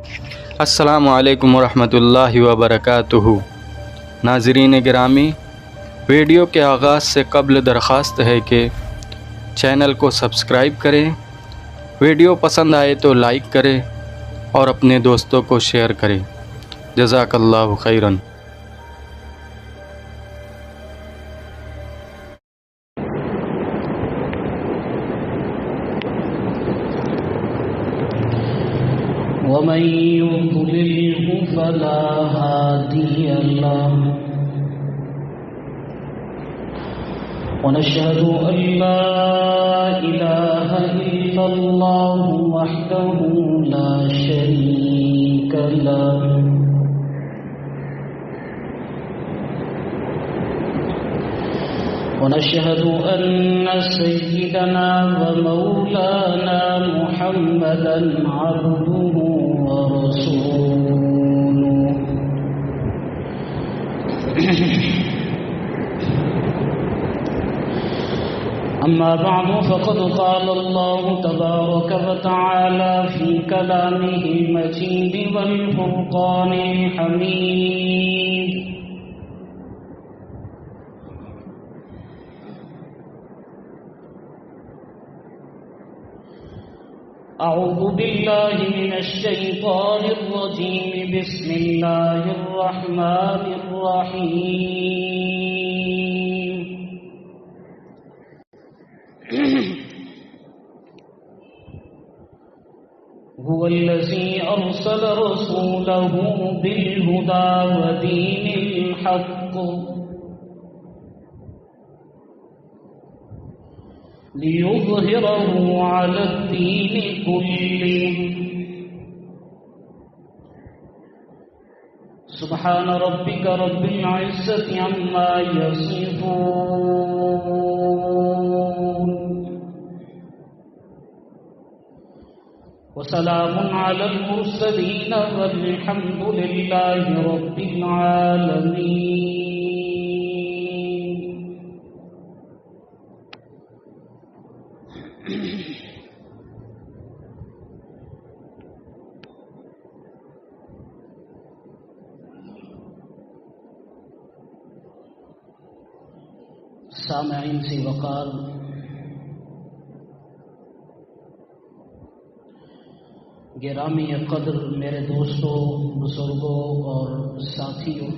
السلام علیکم ورحمۃ اللہ وبرکاتہ۔ ناظرین گرامی، ویڈیو کے آغاز سے قبل درخواست ہے کہ چینل کو سبسکرائب کریں، ویڈیو پسند آئے تو لائک کریں اور اپنے دوستوں کو شیئر کریں۔ جزاک اللہ خیراً۔ ومن يضلله فلا هادي له ونشهد أن لا إله إلا الله وحده لا شريك له ونشهد أن سيدنا ومولانا محمدا عبده ورسوله أما بعد فقد قال الله تبارك وتعالى في كلامه المجيد والفرقان الحميد أعوذ بالله من الشيطان الرجيم بسم الله الرحمن الرحيم هو الذي أرسل رسوله بالهدى ودين الحق ليظهره على الدين كله سبحان ربك رب العزة عما يصفون وسلام على المرسلين والحمد لله رب العالمين۔ سامعین سی وقار، گرامی قدر میرے دوستوں، بزرگوں اور ساتھیوں،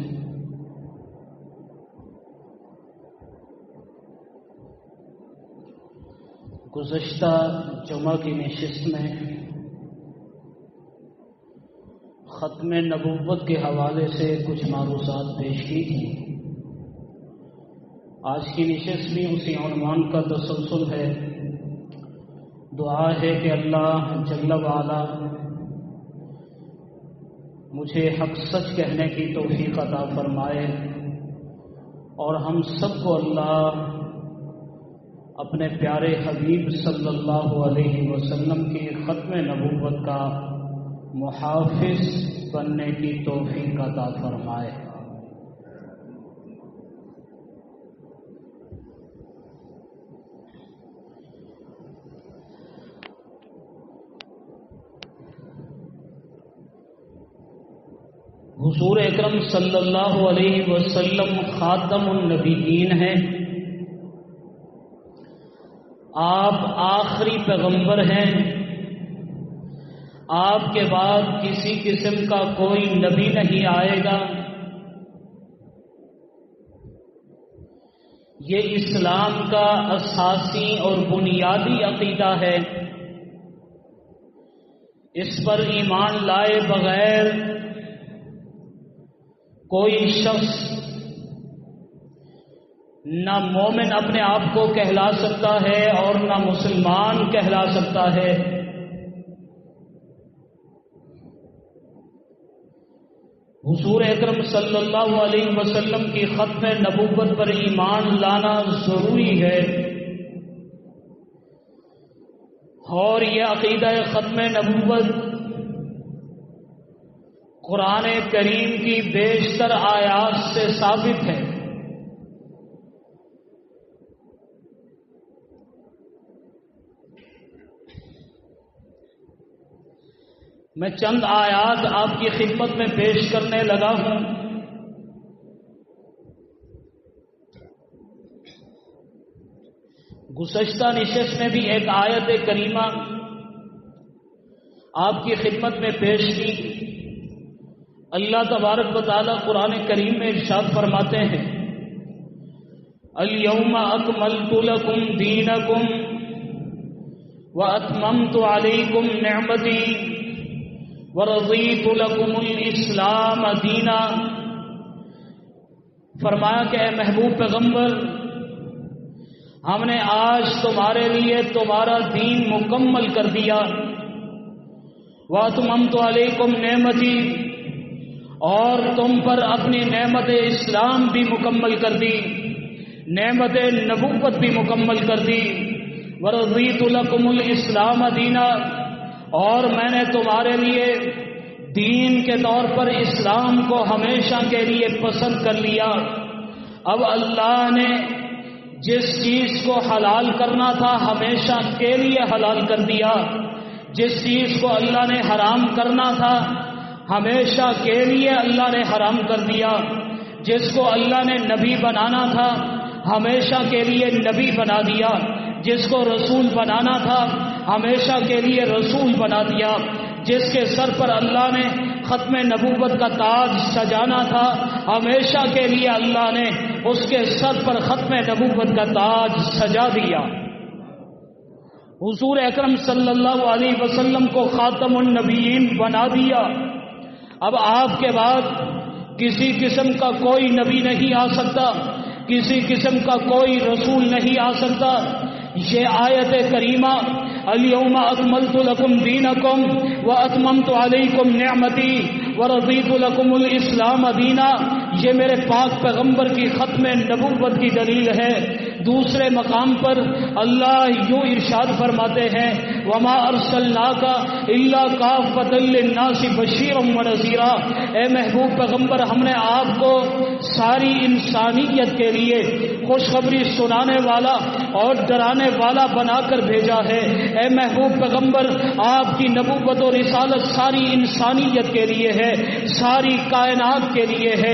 گزشتہ جمعہ کی نشست میں ختم نبوت کے حوالے سے کچھ معروضات پیش کی تھی۔ آج کی نشست بھی اسی عنوان کا تسلسل ہے۔ دعا ہے کہ اللہ جل وعلا مجھے حق سچ کہنے کی توفیق عطا فرمائے اور ہم سب کو اللہ اپنے پیارے حبیب صلی اللہ علیہ وسلم کی ختم نبوت کا محافظ بننے کی توفیق عطا فرمائے۔ حضور اکرم صلی اللہ علیہ وسلم خاتم النبیین ہیں، آپ آخری پیغمبر ہیں، آپ کے بعد کسی قسم کا کوئی نبی نہیں آئے گا۔ یہ اسلام کا اساسی اور بنیادی عقیدہ ہے، اس پر ایمان لائے بغیر کوئی شخص نہ مومن اپنے آپ کو کہلا سکتا ہے اور نہ مسلمان کہلا سکتا ہے۔ حضور اکرم صلی اللہ علیہ وسلم کی ختم نبوت پر ایمان لانا ضروری ہے، اور یہ عقیدہ ختم نبوت قرآن کریم کی بیشتر آیات سے ثابت ہے۔ میں چند آیات آپ کی خدمت میں پیش کرنے لگا ہوں۔ گزشتہ نشست میں بھی ایک آیت کریمہ آپ کی خدمت میں پیش کی۔ اللہ تبارک و تعالی قرآن کریم میں ارشاد فرماتے ہیں، الیوم اکملت لکم دینکم واتممت علیکم نعمتی ورضیت لکم الاسلام دینا۔ فرمایا کہ اے محبوب پیغمبر، ہم نے آج تمہارے لیے تمہارا دین مکمل کر دیا، واتممت علیکم نعمتی، اور تم پر اپنی نعمت اسلام بھی مکمل کر دی، نعمت نبوت بھی مکمل کر دی، ورضیت لکم الاسلام دینا، اور میں نے تمہارے لیے دین کے طور پر اسلام کو ہمیشہ کے لیے پسند کر لیا۔ اب اللہ نے جس چیز کو حلال کرنا تھا ہمیشہ کے لیے حلال کر دیا، جس چیز کو اللہ نے حرام کرنا تھا ہمیشہ کے لیے اللہ نے حرام کر دیا، جس کو اللہ نے نبی بنانا تھا ہمیشہ کے لیے نبی بنا دیا، جس کو رسول بنانا تھا ہمیشہ کے لیے رسول بنا دیا، جس کے سر پر اللہ نے ختم نبوت کا تاج سجانا تھا ہمیشہ کے لیے اللہ نے اس کے سر پر ختم نبوت کا تاج سجا دیا۔ حضور اکرم صلی اللہ علیہ وسلم کو خاتم النبیین بنا دیا۔ اب آپ کے بعد کسی قسم کا کوئی نبی نہیں آ سکتا، کسی قسم کا کوئی رسول نہیں آ سکتا۔ یہ آیت کریمہ الیوم اکملت لکم دینکم واتممت علیکم نعمتی ورضیت لکم الاسلام دینا، یہ میرے پاک پیغمبر کی ختم نبوت کی دلیل ہے۔ دوسرے مقام پر اللہ یوں ارشاد فرماتے ہیں، وما ارسلناک الا کافۃ للناس بشیرا ونذیرا، اے محبوب پیغمبر، ہم نے آپ کو ساری انسانیت کے لیے خوشخبری سنانے والا اور ڈرانے والا بنا کر بھیجا ہے۔ اے محبوب پیغمبر، آپ کی نبوت اور رسالت ساری انسانیت کے لیے ہے، ساری کائنات کے لیے ہے۔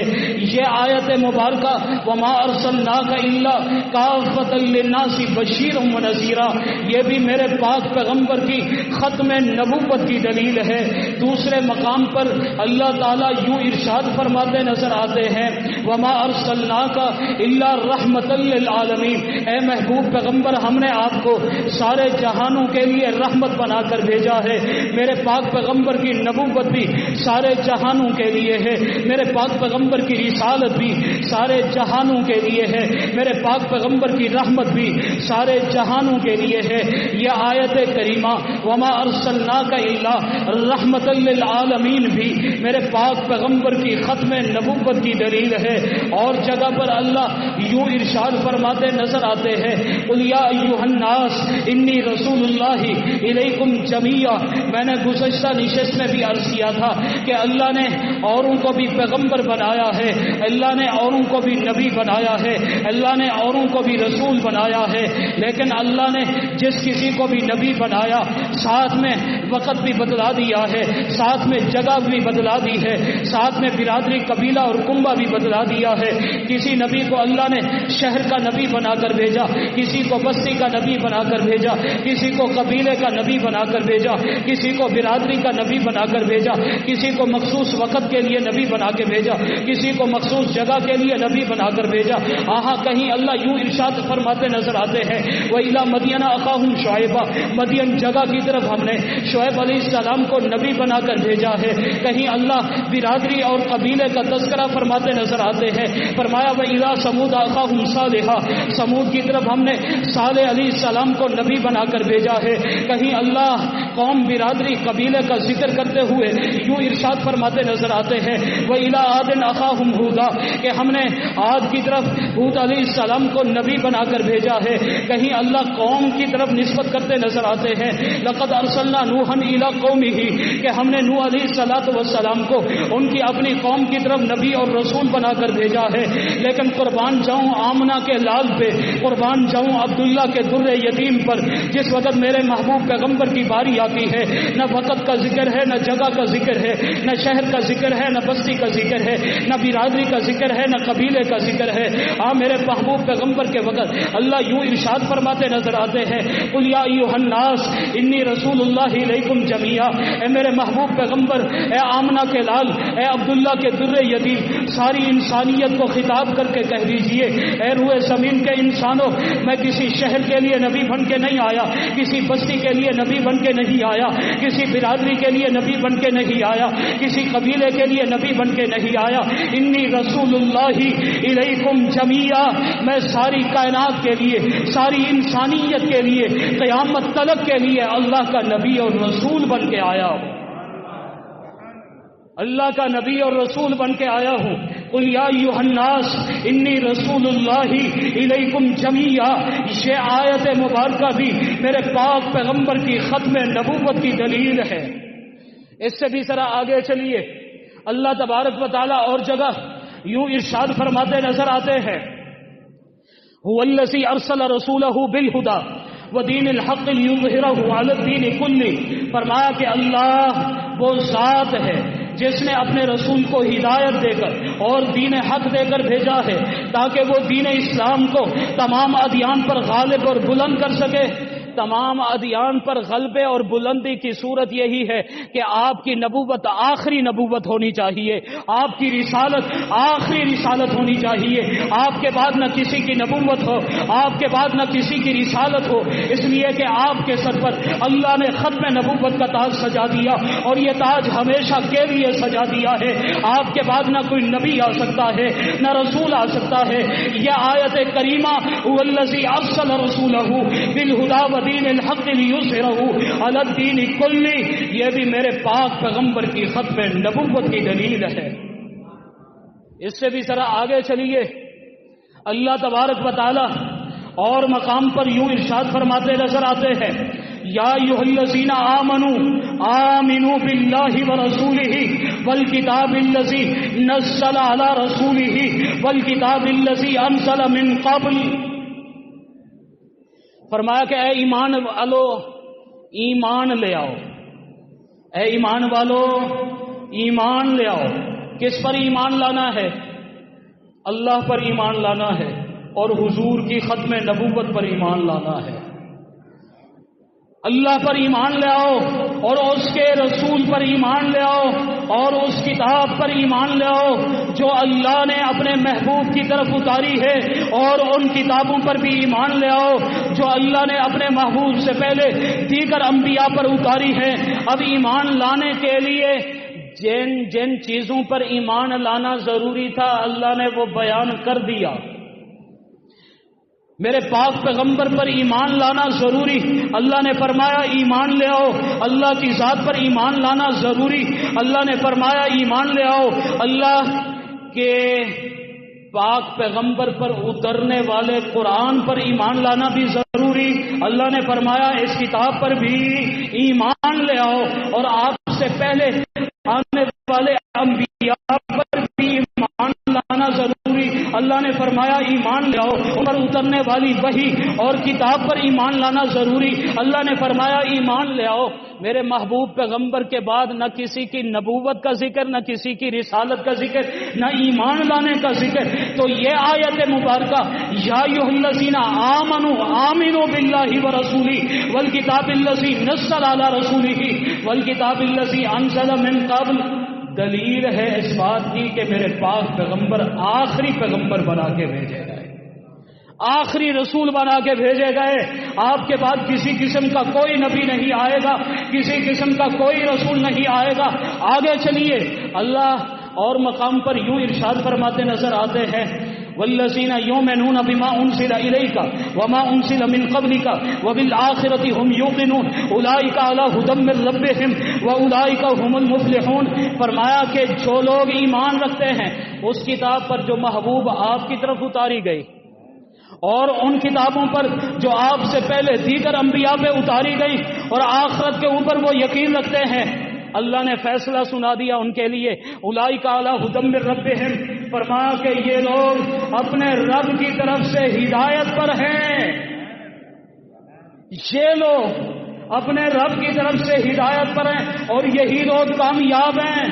یہ آیت مبارکہ وما ارسلناک الا کافۃ للناس بشیرا ونذیرا، یہ بھی میرے پاک پیغمبر کی ختم نبوت کی دلیل ہے۔ دوسرے مقام پر اللہ تعالیٰ یوں ارشاد فرماتے نظر آتے ہیں، وما ارسلناک الا رحمۃ للعالمین، اے محبوب پیغمبر، ہم نے آپ کو سارے جہانوں کے لیے رحمت بنا کر بھیجا ہے۔ میرے پاک پیغمبر کی نبوت بھی سارے جہانوں کے لیے ہے، میرے پاک پیغمبر کی رسالت بھی سارے جہانوں کے لیے ہے، میرے پاک پیغمبر کی رحمت بھی سارے جہانوں کے لیے ہے۔ یہ آیت کریمہ وما ارسلناک الا رحمۃ للعالمین بھی میرے پاک پیغمبر کی ختم نبوت کی دلیل ہے۔ اور جگہ پر اللہ یوں ارشاد فرماتے نظر آتے ہیں، قل یا ایھا الناس انی رسول اللہ الیکم جمیعا، میں نے گزشتہ نشست میں بھی عرض کیا تھا کہ اللہ نے اوروں کو بھی پیغمبر بنایا ہے، اللہ نے اوروں کو بھی نبی بنایا ہے، اللہ نے اوروں کو بھی رسول بنایا ہے، لیکن اللہ نے جس کسی کو بھی نبی بنایا ساتھ میں وقت بھی بدلا دیا ہے، ساتھ میں جگہ بھی بدلا دی ہے، ساتھ میں برادری قبیلہ اور کنبہ بھی بدلا دیا ہے۔ کسی نبی کو اللہ نے شہر کا نبی بنا کر بھیجا، کسی کو بستی کا نبی بنا کر بھیجا، کسی کو قبیلے کا نبی بنا کر بھیجا، کسی کو برادری کا نبی بنا کر بھیجا، کسی کو مخصوص وقت کے لیے نبی بنا کے بھیجا، کسی کو مخصوص جگہ کے لیے نبی بنا کر بھیجا۔ کہیں اللہ یوں ارشاد فرماتے نظر آتے ہیں، وَإِلَىٰ مَدْيَنَ أَخَاهُمْ شُعَيْبًا، مدین جگہ کی طرف ہم نے شعیب علیہ السلام کو نبی بنا کر بھیجا ہے۔ کہیں اللہ برادری اور قبیلے کا تذکرہ فرماتے نظر آتے ہیں، فرمایا وَإِلَىٰ ثَمُودَ أَخَاهُمْ صَالِحًا، سمود کی طرف ہم نے صالح علیہ السلام کو نبی بنا کر بھیجا ہے۔ کہیں اللہ قوم برادری قبیلے کا ذکر کرتے ہوئے یوں ارشاد فرماتے نظر آتے ہیں، وَإِلَىٰ عَادٍ أَخَاهُمْ هُودًا، کہ ہم نے عاد کی طرف ہود علیہ السلام کو نبی بنا کر بھیجا ہے۔ کہیں اللہ قوم کی طرف نسبت کرتے نظر آتے ہیں، لقد ارسلنا نوحا الی قومہ، کہ ہم نے نوح علیہ السلام کو ان کی اپنی قوم کی طرف نبی اور رسول بنا کر بھیجا ہے۔ لیکن قربان جاؤں آمنہ کے لال پہ، قربان جاؤں عبداللہ کے در یتیم پر، جس وقت میرے محبوب پیغمبر کی باری آتی ہے، نہ وقت کا ذکر ہے، نہ جگہ کا ذکر ہے، نہ شہر کا ذکر ہے، نہ بستی کا ذکر ہے، نہ برادری کا ذکر ہے، نہ قبیلے کا ذکر ہے۔ میرے محبوب پیغمبر کے وقت اللہ یوں ارشاد فرماتے نظر آتے ہیں، قل یا ایھا الناس انی رسول اللہ الیکم جمیعا۔ اے میرے محبوب پیغمبر، اے آمنہ کے لال، اے عبداللہ کے در یتیم، ساری انسانیت کو خطاب کر کے کہہ دیجئے، اے روئے زمین کے انسانوں، میں کسی شہر کے لیے نبی بن کے نہیں آیا، کسی بستی کے لیے نبی بن کے نہیں آیا، کسی برادری کے لیے نبی بن کے نہیں آیا، کسی قبیلے کے لیے نبی بن کے نہیں آیا۔ انی رسول اللہ الیکم جمیعا، میں ساری کائنات کے لیے، ساری انسانیت کے لیے، قیامت تلک کے لیے اللہ کا نبی اور رسول بن کے آیا ہوں، اللہ کا نبی اور رسول بن کے آیا ہوں۔ قل یا ایھا الناس انی رسول اللہ الیکم جمیعا، یہ آیت مبارکہ بھی میرے پاک پیغمبر کی ختم نبوت کی دلیل ہے۔ اس سے بھی ذرا آگے چلیے، اللہ تبارک و تعالی اور جگہ یوں ارشاد فرماتے نظر آتے ہیں، هو الذی ارسل رسولہ بالہدی ودین الحق لیظہرہ علی الدین کلہ۔ فرمایا کہ اللہ وہ ذات ہے جس نے اپنے رسول کو ہدایت دے کر اور دین حق دے کر بھیجا ہے تاکہ وہ دین اسلام کو تمام ادیان پر غالب اور بلند کر سکے۔ تمام ادیان پر غلبے اور بلندی کی صورت یہی ہے کہ آپ کی نبوت آخری نبوت ہونی چاہیے، آپ کی رسالت آخری رسالت ہونی چاہیے، آپ کے بعد نہ کسی کی نبوت ہو، آپ کے بعد نہ کسی کی رسالت ہو، اس لیے کہ آپ کے سر پر اللہ نے ختم نبوت کا تاج سجا دیا اور یہ تاج ہمیشہ کے لیے سجا دیا ہے۔ آپ کے بعد نہ کوئی نبی آ سکتا ہے، نہ رسول آ سکتا ہے۔ یہ آیت کریمہ والذی ارسل رسولہ بالہدی دین الحق لیظہرہ علی الدین کلہ، یہ بھی میرے پاک پیغمبر کی ختم نبوت کی دلیل ہے۔ اس سے بھی ذرا آگے چلیے، اللہ تبارک و تعالی اور مقام پر یوں ارشاد فرماتے نظر آتے ہیں، یا ایھا الذین آمنوا آمنوا باللہ ورسولہ والکتاب الذی نزل علی رسولہ والکتاب الذی انزل من قبل۔ فرمایا کہ اے ایمان والو ایمان لے آؤ، اے ایمان والو ایمان لے آؤ۔ کس پر ایمان لانا ہے؟ اللہ پر ایمان لانا ہے اور حضور کی ختم نبوت پر ایمان لانا ہے۔ اللہ پر ایمان لے آؤ اور اس کے رسول پر ایمان لے آؤ اور اس کتاب پر ایمان لے آؤ جو اللہ نے اپنے محبوب کی طرف اتاری ہے، اور ان کتابوں پر بھی ایمان لے آؤ جو اللہ نے اپنے محبوب سے پہلے دیگر انبیاء پر اتاری ہے۔ اب ایمان لانے کے لیے جن جن چیزوں پر ایمان لانا ضروری تھا اللہ نے وہ بیان کر دیا۔ میرے پاک پیغمبر پر ایمان لانا ضروری، اللہ نے فرمایا ایمان لے آؤ۔ اللہ کی ذات پر ایمان لانا ضروری، اللہ نے فرمایا ایمان لے آؤ۔ اللہ کے پاک پیغمبر پر اترنے والے قرآن پر ایمان لانا بھی ضروری، اللہ نے فرمایا اس کتاب پر بھی ایمان لے آؤ، اور آپ سے پہلے آنے والے انبیاء پر بھی ایمان لانا ضروری، اللہ نے فرمایا ایمان لے آؤ۔ پر اترنے والی وحی اور کتاب پر ایمان لانا ضروری، اللہ نے فرمایا ایمان لے آؤ۔ میرے محبوب پیغمبر کے بعد نہ کسی کی نبوت کا ذکر، نہ کسی کی رسالت کا ذکر، نہ ایمان لانے کا ذکر۔ تو یہ آیت مبارکہ یا ایھا الذین آمنوا آمنوا باللہ ورسولہ والکتاب الذی نزل علی رسولہ والکتاب الذی انزل من قبل، دلیل ہے اس بات کی کہ میرے پاک پیغمبر آخری پیغمبر بنا کے بھیجے گئے، آخری رسول بنا کے بھیجے گئے۔ آپ کے بعد کسی قسم کا کوئی نبی نہیں آئے گا، کسی قسم کا کوئی رسول نہیں آئے گا۔ آگے چلیے، اللہ اور مقام پر یوں ارشاد فرماتے نظر آتے ہیں، والذین یؤمنون بما انزل الیک وما انزل من قبلک وبالآخرۃ هم یوقنون اولئک علی ھدی من ربہم واولئک هم المفلحون۔ فرمایا کہ جو لوگ ایمان رکھتے ہیں اس کتاب پر جو محبوب آپ کی طرف اتاری گئی اور ان کتابوں پر جو آپ سے پہلے دیگر انبیاء پہ اتاری گئی اور آخرت کے اوپر وہ یقین رکھتے ہیں، اللہ نے فیصلہ سنا دیا ان کے لیے، اولئک علی ھدی من ربہم۔ فرمایا کہ یہ لوگ اپنے رب کی طرف سے ہدایت پر ہیں، یہ لوگ اپنے رب کی طرف سے ہدایت پر ہیں اور یہی لوگ کامیاب ہیں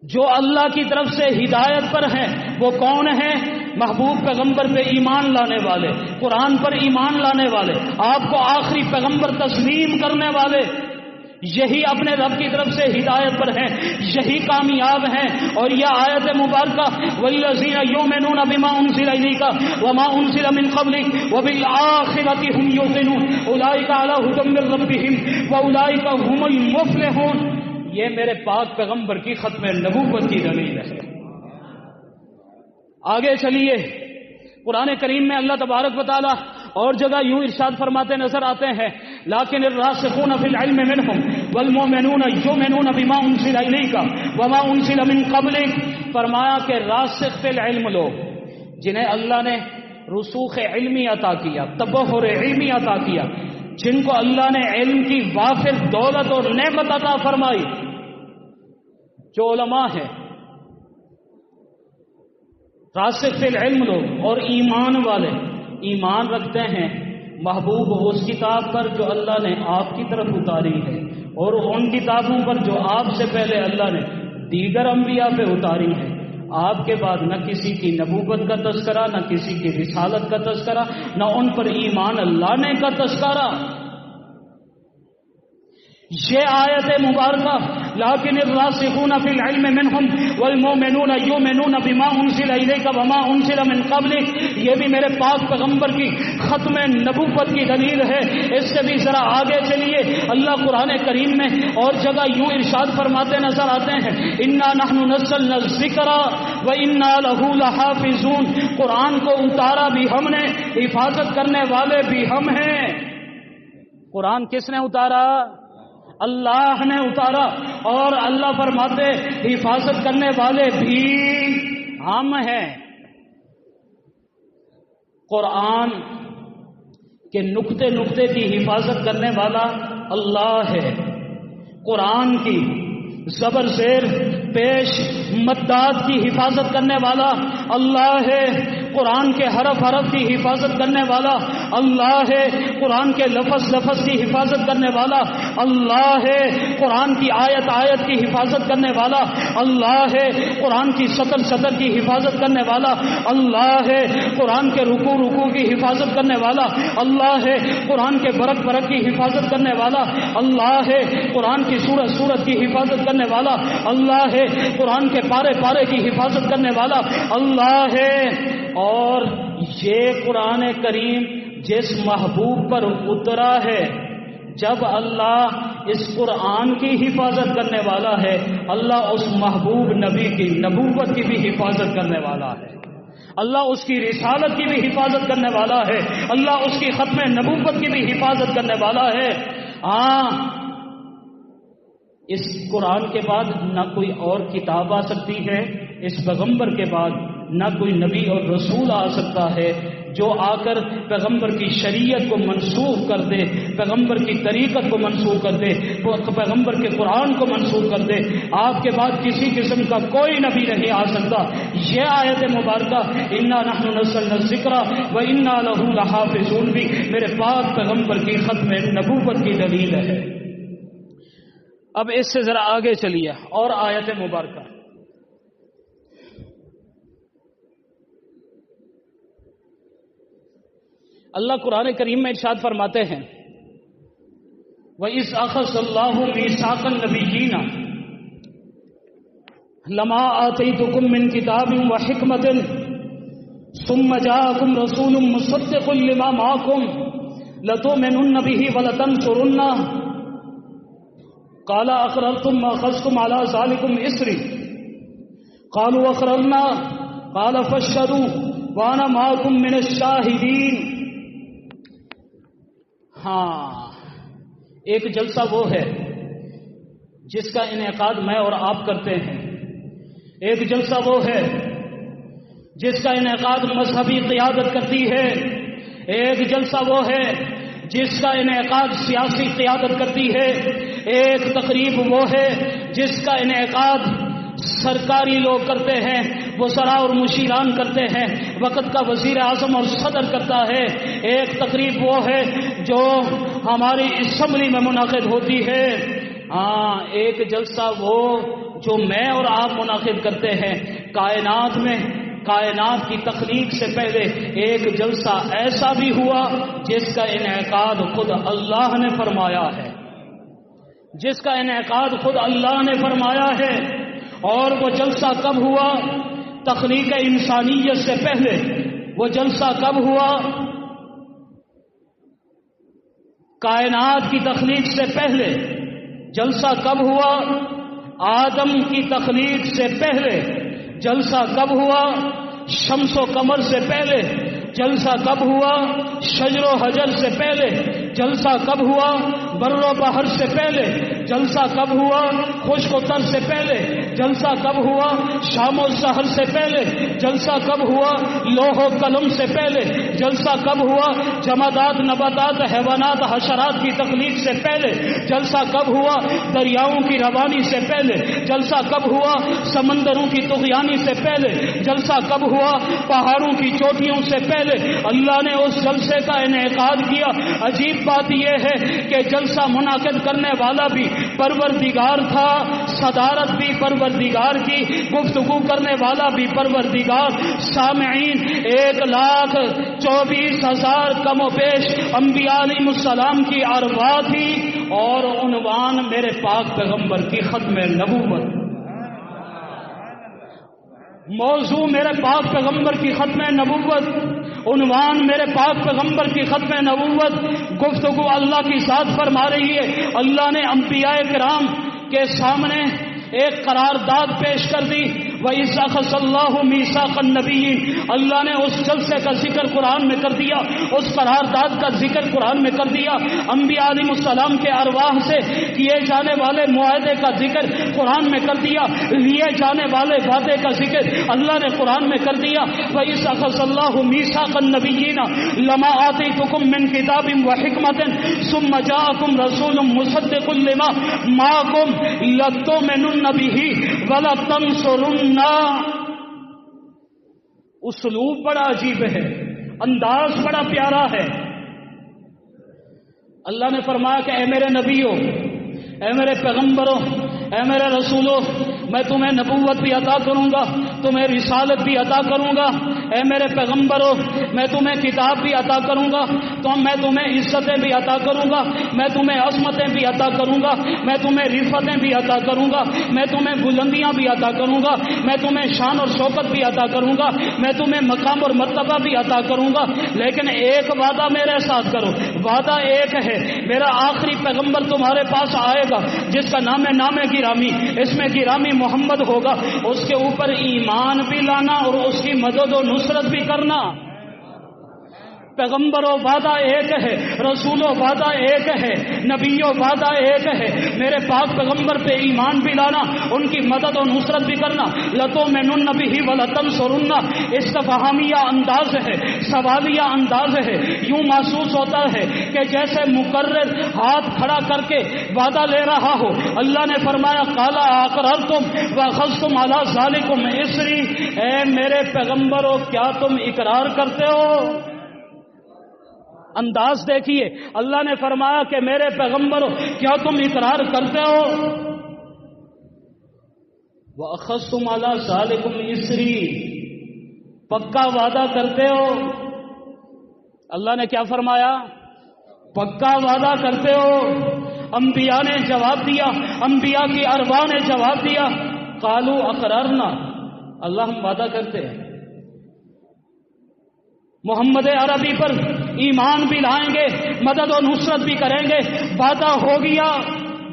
جو اللہ کی طرف سے ہدایت پر ہیں۔ وہ کون ہیں؟ محبوب پیغمبر پہ ایمان لانے والے، قرآن پر ایمان لانے والے، آپ کو آخری پیغمبر تسلیم کرنے والے، یہی اپنے رب کی طرف سے ہدایت پر ہیں، یہی کامیاب ہیں۔ اور یہ آیت مبارکہ والذین یؤمنون بما انزل الیک وما انزل من قبلک وبالآخرۃ هم یوقنون اولئک علی ھدی من ربہم واولئک هم المفلحون، یہ میرے پاک پیغمبر کی ختم نبوت کی دلیل ہے۔ آگے چلیے، قرآن کریم میں اللہ تبارک و تعالی اور جگہ یوں ارشاد فرماتے نظر آتے ہیں، لیکن الراسخون فی العلم منہم والمؤمنون یؤمنون بما انزل الیک وما انزل من قبلک، فرمایا کہ راسخ فی العلم لوگ جنہیں اللہ نے رسوخ علمی عطا کیا، تبحر علمی عطا کیا، جن کو اللہ نے علم کی وافر دولت اور نعمت عطا فرمائی، جو علماء ہیں راسخ فی العلم لوگ اور ایمان والے، ایمان رکھتے ہیں محبوب اس کتاب پر جو اللہ نے آپ کی طرف اتاری ہے اور ان کتابوں پر جو آپ سے پہلے اللہ نے دیگر انبیاء پہ اتاری ہے۔ آپ کے بعد نہ کسی کی نبوت کا تذکرہ، نہ کسی کی رسالت کا تذکرہ، نہ ان پر ایمان اللہ نے کا تذکرہ۔ یہ آیت مبارکہ لیکن الراسخون فی العلم منہم والمؤمنون یؤمنون بما انزل الیک وما انزل من قبلک، یہ بھی میرے پاک پیغمبر کی ختم نبوت کی دلیل ہے۔ اس سے بھی ذرا آگے چلیے، اللہ قرآن کریم میں اور جگہ یوں ارشاد فرماتے نظر آتے ہیں، انا نحن نزلنا الذکر وانا لہ لحافظون، قرآن کو اتارا بھی ہم نے، حفاظت کرنے والے بھی ہم ہیں۔ قرآن کس نے اتارا؟ اللہ نے اتارا، اور اللہ فرماتے حفاظت کرنے والے بھی ہم ہیں۔ قرآن کے نقطے نقطے کی حفاظت کرنے والا اللہ ہے، قرآن کی زبر زیر پیش مداد کی حفاظت کرنے والا اللہ ہے، قرآن کے حرف حرف کی حفاظت کرنے والا اللہ ہے، قرآن کے لفظ لفظ کی حفاظت کرنے والا اللہ ہے، قرآن کی آیت آیت کی حفاظت کرنے والا اللہ ہے، قرآن کی سطر سطر کی حفاظت کرنے والا اللہ ہے، قرآن کے رکوع رکوع کی حفاظت کرنے والا اللہ ہے، قرآن کے برک برک کی حفاظت کرنے والا اللہ ہے، قرآن کی سورت سورت کی حفاظت کرنے والا اللہ ہے، قرآن کے پارے پارے کی حفاظت کرنے والا اللہ ہے۔ اور یہ قرآن کریم جس محبوب پر اترا ہے، جب اللہ اس قرآن کی حفاظت کرنے والا ہے، اللہ اس محبوب نبی کی نبوت کی بھی حفاظت کرنے والا ہے، اللہ اس کی رسالت کی بھی حفاظت کرنے والا ہے، اللہ اس کی ختم نبوت کی بھی حفاظت کرنے والا ہے۔ اس قرآن کے بعد نہ کوئی اور کتاب آ سکتی ہے، اس پیغمبر کے بعد نہ کوئی نبی اور رسول آ سکتا ہے جو آ کر پیغمبر کی شریعت کو منسوخ کر دے، پیغمبر کی طریقت کو منسوخ کر دے، پیغمبر کے قرآن کو منسوخ کر دے۔ آپ کے بعد کسی قسم کا کوئی نبی نہیں آ سکتا۔ یہ آیت مبارکہ انا نحن نزلنا الذکر وانا لہ لحافظون بھی میرے پاک پیغمبر کی ختم نبوت کی دلیل ہے۔ اب اس سے ذرا آگے چلیے اور آیت مبارکہ، اللہ قرآن کریم میں ارشاد فرماتے ہیں وَإِذْ أَخَذَ اللَّهُ مِيثَاقَ النَّبِيِّينَ لَمَا آتَيْتُكُم مِّن كِتَابٍ وَحِكْمَةٍ ثُمَّ جَاءَكُمْ رَسُولٌ مُّصَدِّقٌ لِّمَا مَعَكُمْ لَتُؤْمِنُنَّ بِهِ وَلَتَنصُرُنَّهُ قَالَ أَقْرَرْتُمْ وَأَخَذْتُمْ عَلَىٰ ذَٰلِكُمْ إِصْرِي قَالُوا أَقْرَرْنَا قَالَ فَاشْهَدُوا وَأَنَا مَعَكُمْ مِنَ الشَّاهِدِينَ۔ ایک جلسہ وہ ہے جس کا انعقاد میں اور آپ کرتے ہیں، ایک جلسہ وہ ہے جس کا انعقاد مذہبی قیادت کرتی ہے، ایک جلسہ وہ ہے جس کا انعقاد سیاسی قیادت کرتی ہے، ایک تقریب وہ ہے جس کا انعقاد سرکاری لوگ کرتے ہیں، وزراء اور مشیران کرتے ہیں، وقت کا وزیر اعظم اور صدر کرتا ہے۔ ایک تقریب وہ ہے جو ہماری اسمبلی میں منعقد ہوتی ہے، ہاں ایک جلسہ وہ جو میں اور آپ منعقد کرتے ہیں۔ کائنات میں، کائنات کی تخلیق سے پہلے ایک جلسہ ایسا بھی ہوا جس کا انعقاد خود اللہ نے فرمایا ہے، جس کا انعقاد خود اللہ نے فرمایا ہے۔ اور وہ جلسہ کب ہوا؟ تخلیق انسانیت سے پہلے۔ وہ جلسہ کب ہوا؟ کائنات کی تخلیق سے پہلے۔ جلسہ کب ہوا؟ آدم کی تخلیق سے پہلے۔ جلسہ کب ہوا؟ شمس و قمر سے پہلے۔ جلسہ کب ہوا؟ شجر و حجر سے پہلے۔ جلسہ کب ہوا؟ بر و بحر سے پہلے۔ جلسہ کب ہوا؟ خشک و تر سے پہلے۔ جلسہ کب ہوا؟ شام و سحر سے پہلے۔ جلسہ کب ہوا؟ لوح و قلم سے پہلے۔ جلسہ کب ہوا؟ جمادات، نباتات، حیوانات، حشرات کی تخلیق سے پہلے۔ جلسہ کب ہوا؟ دریاؤں کی روانی سے پہلے۔ جلسہ کب ہوا؟ سمندروں کی طغیانی سے پہلے۔ جلسہ کب ہوا؟ پہاڑوں کی چوٹیوں سے پہلے۔ اللہ نے اس جلسے کا انعقاد کیا۔ عجیب بات یہ ہے کہ جلسہ منعقد کرنے والا بھی پروردگار تھا، صدارت بھی پروردگار کی، گفتگو کرنے والا بھی پروردگار، سامعین 1,24,000 کم و بیش انبیاء علیہ السلام کی ارواح تھی، اور عنوان میرے پاک پیغمبر کی ختم نبوت، موضوع میرے پاک پیغمبر کی ختم نبوت، عنوان میرے پاک پیغمبر کی ختم نبوت۔ گفتگو اللہ کی ذات فرما رہی ہے۔ اللہ نے انبیاء کرام کے سامنے ایک قرارداد پیش کر دی۔ وَإِذْ أَخَذَ اللَّهُ مِيثَاقَ النَّبِيِّينَ، اللہ نے اس جلسے کا ذکر قرآن میں کر دیا، اس قرارداد کا ذکر قرآن میں کر دیا۔ انبیاء علیہ السلام کے ارواح سے کیے جانے والے معاہدے کا ذکر قرآن میں کر دیا، لیے جانے والے وعدے کا ذکر اللہ نے قرآن میں کر دیا۔ وَإِذْ أَخَذَ اللَّهُ مِيثَاقَ النَّبِيِّينَ لَمَا آتَيْتُكُم مِّن كِتَابٍ وَحِكْمَةٍ ثُمَّ جَاءَكُمْ رَسُولٌ مُّصَدِّقٌ لِّمَا مَعَكُمْ لَتُؤْمِنُنَّ بِهِ وَلَتَنصُرُنَّهُ۔ اسلوب بڑا عجیب ہے، انداز بڑا پیارا ہے۔ اللہ نے فرمایا کہ اے میرے نبیوں، اے میرے پیغمبروں، اے میرے رسولوں، میں تمہیں نبوت بھی عطا کروں گا، تمہیں رسالت بھی عطا کروں گا۔ اے میرے پیغمبروں، میں تمہیں کتاب بھی عطا کروں گا، تو میں تمہیں عزتیں بھی عطا کروں گا، میں تمہیں عظمتیں بھی عطا کروں گا، میں تمہیں رفعتیں بھی عطا کروں گا، میں تمہیں بلندیاں بھی عطا کروں گا، میں تمہیں شان اور شوکت بھی عطا کروں گا، میں تمہیں مقام اور مرتبہ بھی عطا کروں گا۔ لیکن ایک وعدہ میرے ساتھ کرو، وعدہ ایک ہے، میرا آخری پیغمبر تمہارے پاس آئے گا جس کا نام گرامی، اس میں گرامی محمد ہوگا، اس کے اوپر ایمان بھی لانا اور اس کی مدد و نصرت بھی کرنا۔ پیغمبروں وعدہ ایک ہے، رسولوں وعدہ ایک ہے، نبیوں وعدہ ایک ہے، میرے پاک پیغمبر پہ ایمان بھی لانا، ان کی مدد و نصرت بھی کرنا۔ لَتُؤْمِنُنَّ بِهِ وَلَتَنصُرُنَّهُ استفہامیہ انداز ہے، سوالیہ انداز ہے۔ یوں محسوس ہوتا ہے کہ جیسے مقرر ہاتھ کھڑا کر کے وعدہ لے رہا ہو۔ اللہ نے فرمایا قَالَ أَقْرَرْتُمْ وَأَخَذْتُمْ عَلَىٰ ذَلِكُمْ إِصْرِي، اے میرے پیغمبروں کیا تم اقرار کرتے ہو؟ انداز دیکھیے، اللہ نے فرمایا کہ میرے پیغمبروں کیا تم اقرار کرتے ہو؟ وَأَخَذْتُمْ عَلَىٰ ذَلِكُمْ إِصْرِي، پکا وعدہ کرتے ہو؟ اللہ نے کیا فرمایا؟ پکا وعدہ کرتے ہو؟ انبیاء نے جواب دیا، انبیاء کی ارواح نے جواب دیا، قالوا اقررنا، اللہ ہم وعدہ کرتے ہیں، محمد عربی پر ایمان بھی لائیں گے، مدد و نصرت بھی کریں گے، وعدہ ہو گیا،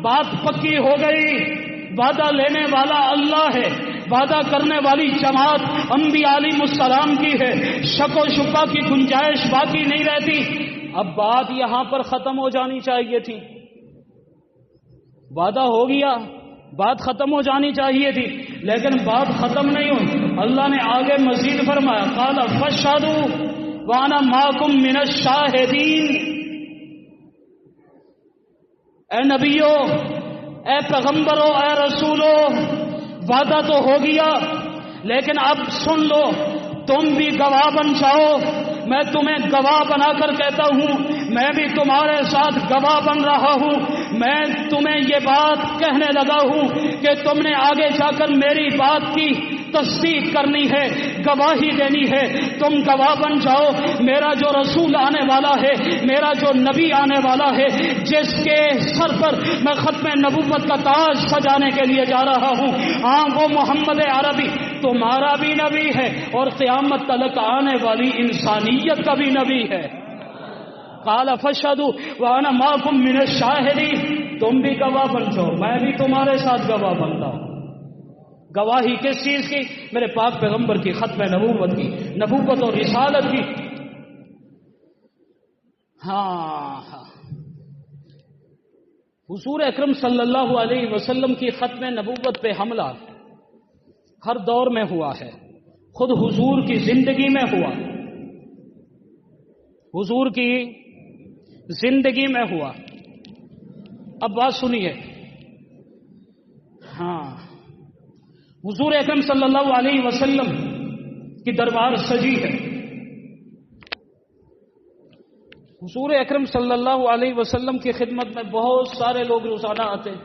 بات پکی ہو گئی، وعدہ لینے والا اللہ ہے، وعدہ کرنے والی جماعت انبیاء علیہ السلام کی ہے، شک و شبہ کی گنجائش باقی نہیں رہتی۔ اب بات یہاں پر ختم ہو جانی چاہیے تھی، وعدہ ہو گیا، بات ختم ہو جانی چاہیے تھی، لیکن بات ختم نہیں ہوئی۔ اللہ نے آگے مزید فرمایا قال فاشهدوا وانا معكم من الشاهدين، اے نبیوں، اے پیغمبروں، اے رسولوں، وعدہ تو ہو گیا، لیکن اب سن لو، تم بھی گواہ بن جاؤ، میں تمہیں گواہ بنا کر کہتا ہوں، میں بھی تمہارے ساتھ گواہ بن رہا ہوں۔ میں تمہیں یہ بات کہنے لگا ہوں کہ تم نے آگے جا کر میری بات کی تصدیق کرنی ہے، گواہی دینی ہے، تم گواہ بن جاؤ۔ میرا جو رسول آنے والا ہے، میرا جو نبی آنے والا ہے، جس کے سر پر میں ختم نبوت کا تاج سجانے کے لیے جا رہا ہوں، ہاں وہ محمد عربی تمہارا بھی نبی ہے اور قیامت تک آنے والی انسانیت کا بھی نبی ہے۔ قال فاشهدوا وانا معكم من الشاهدين، تم بھی گواہ بن جاؤ، میں بھی تمہارے ساتھ گواہ بنتا ہوں۔ گواہی کس چیز کی؟ میرے پاک پیغمبر کی، ختم نبوت کی، نبوت اور رسالت کی۔ ہاں حضور اکرم صلی اللہ علیہ وسلم کی ختم نبوت پہ حملہ ہر دور میں ہوا ہے، خود حضور کی زندگی میں ہوا، حضور کی زندگی میں ہوا۔ اب بات سنیے، ہاں حضور اکرم صلی اللہ علیہ وسلم کی دربار سجی ہے۔ حضور اکرم صلی اللہ علیہ وسلم کی خدمت میں بہت سارے لوگ روزانہ آتے ہیں۔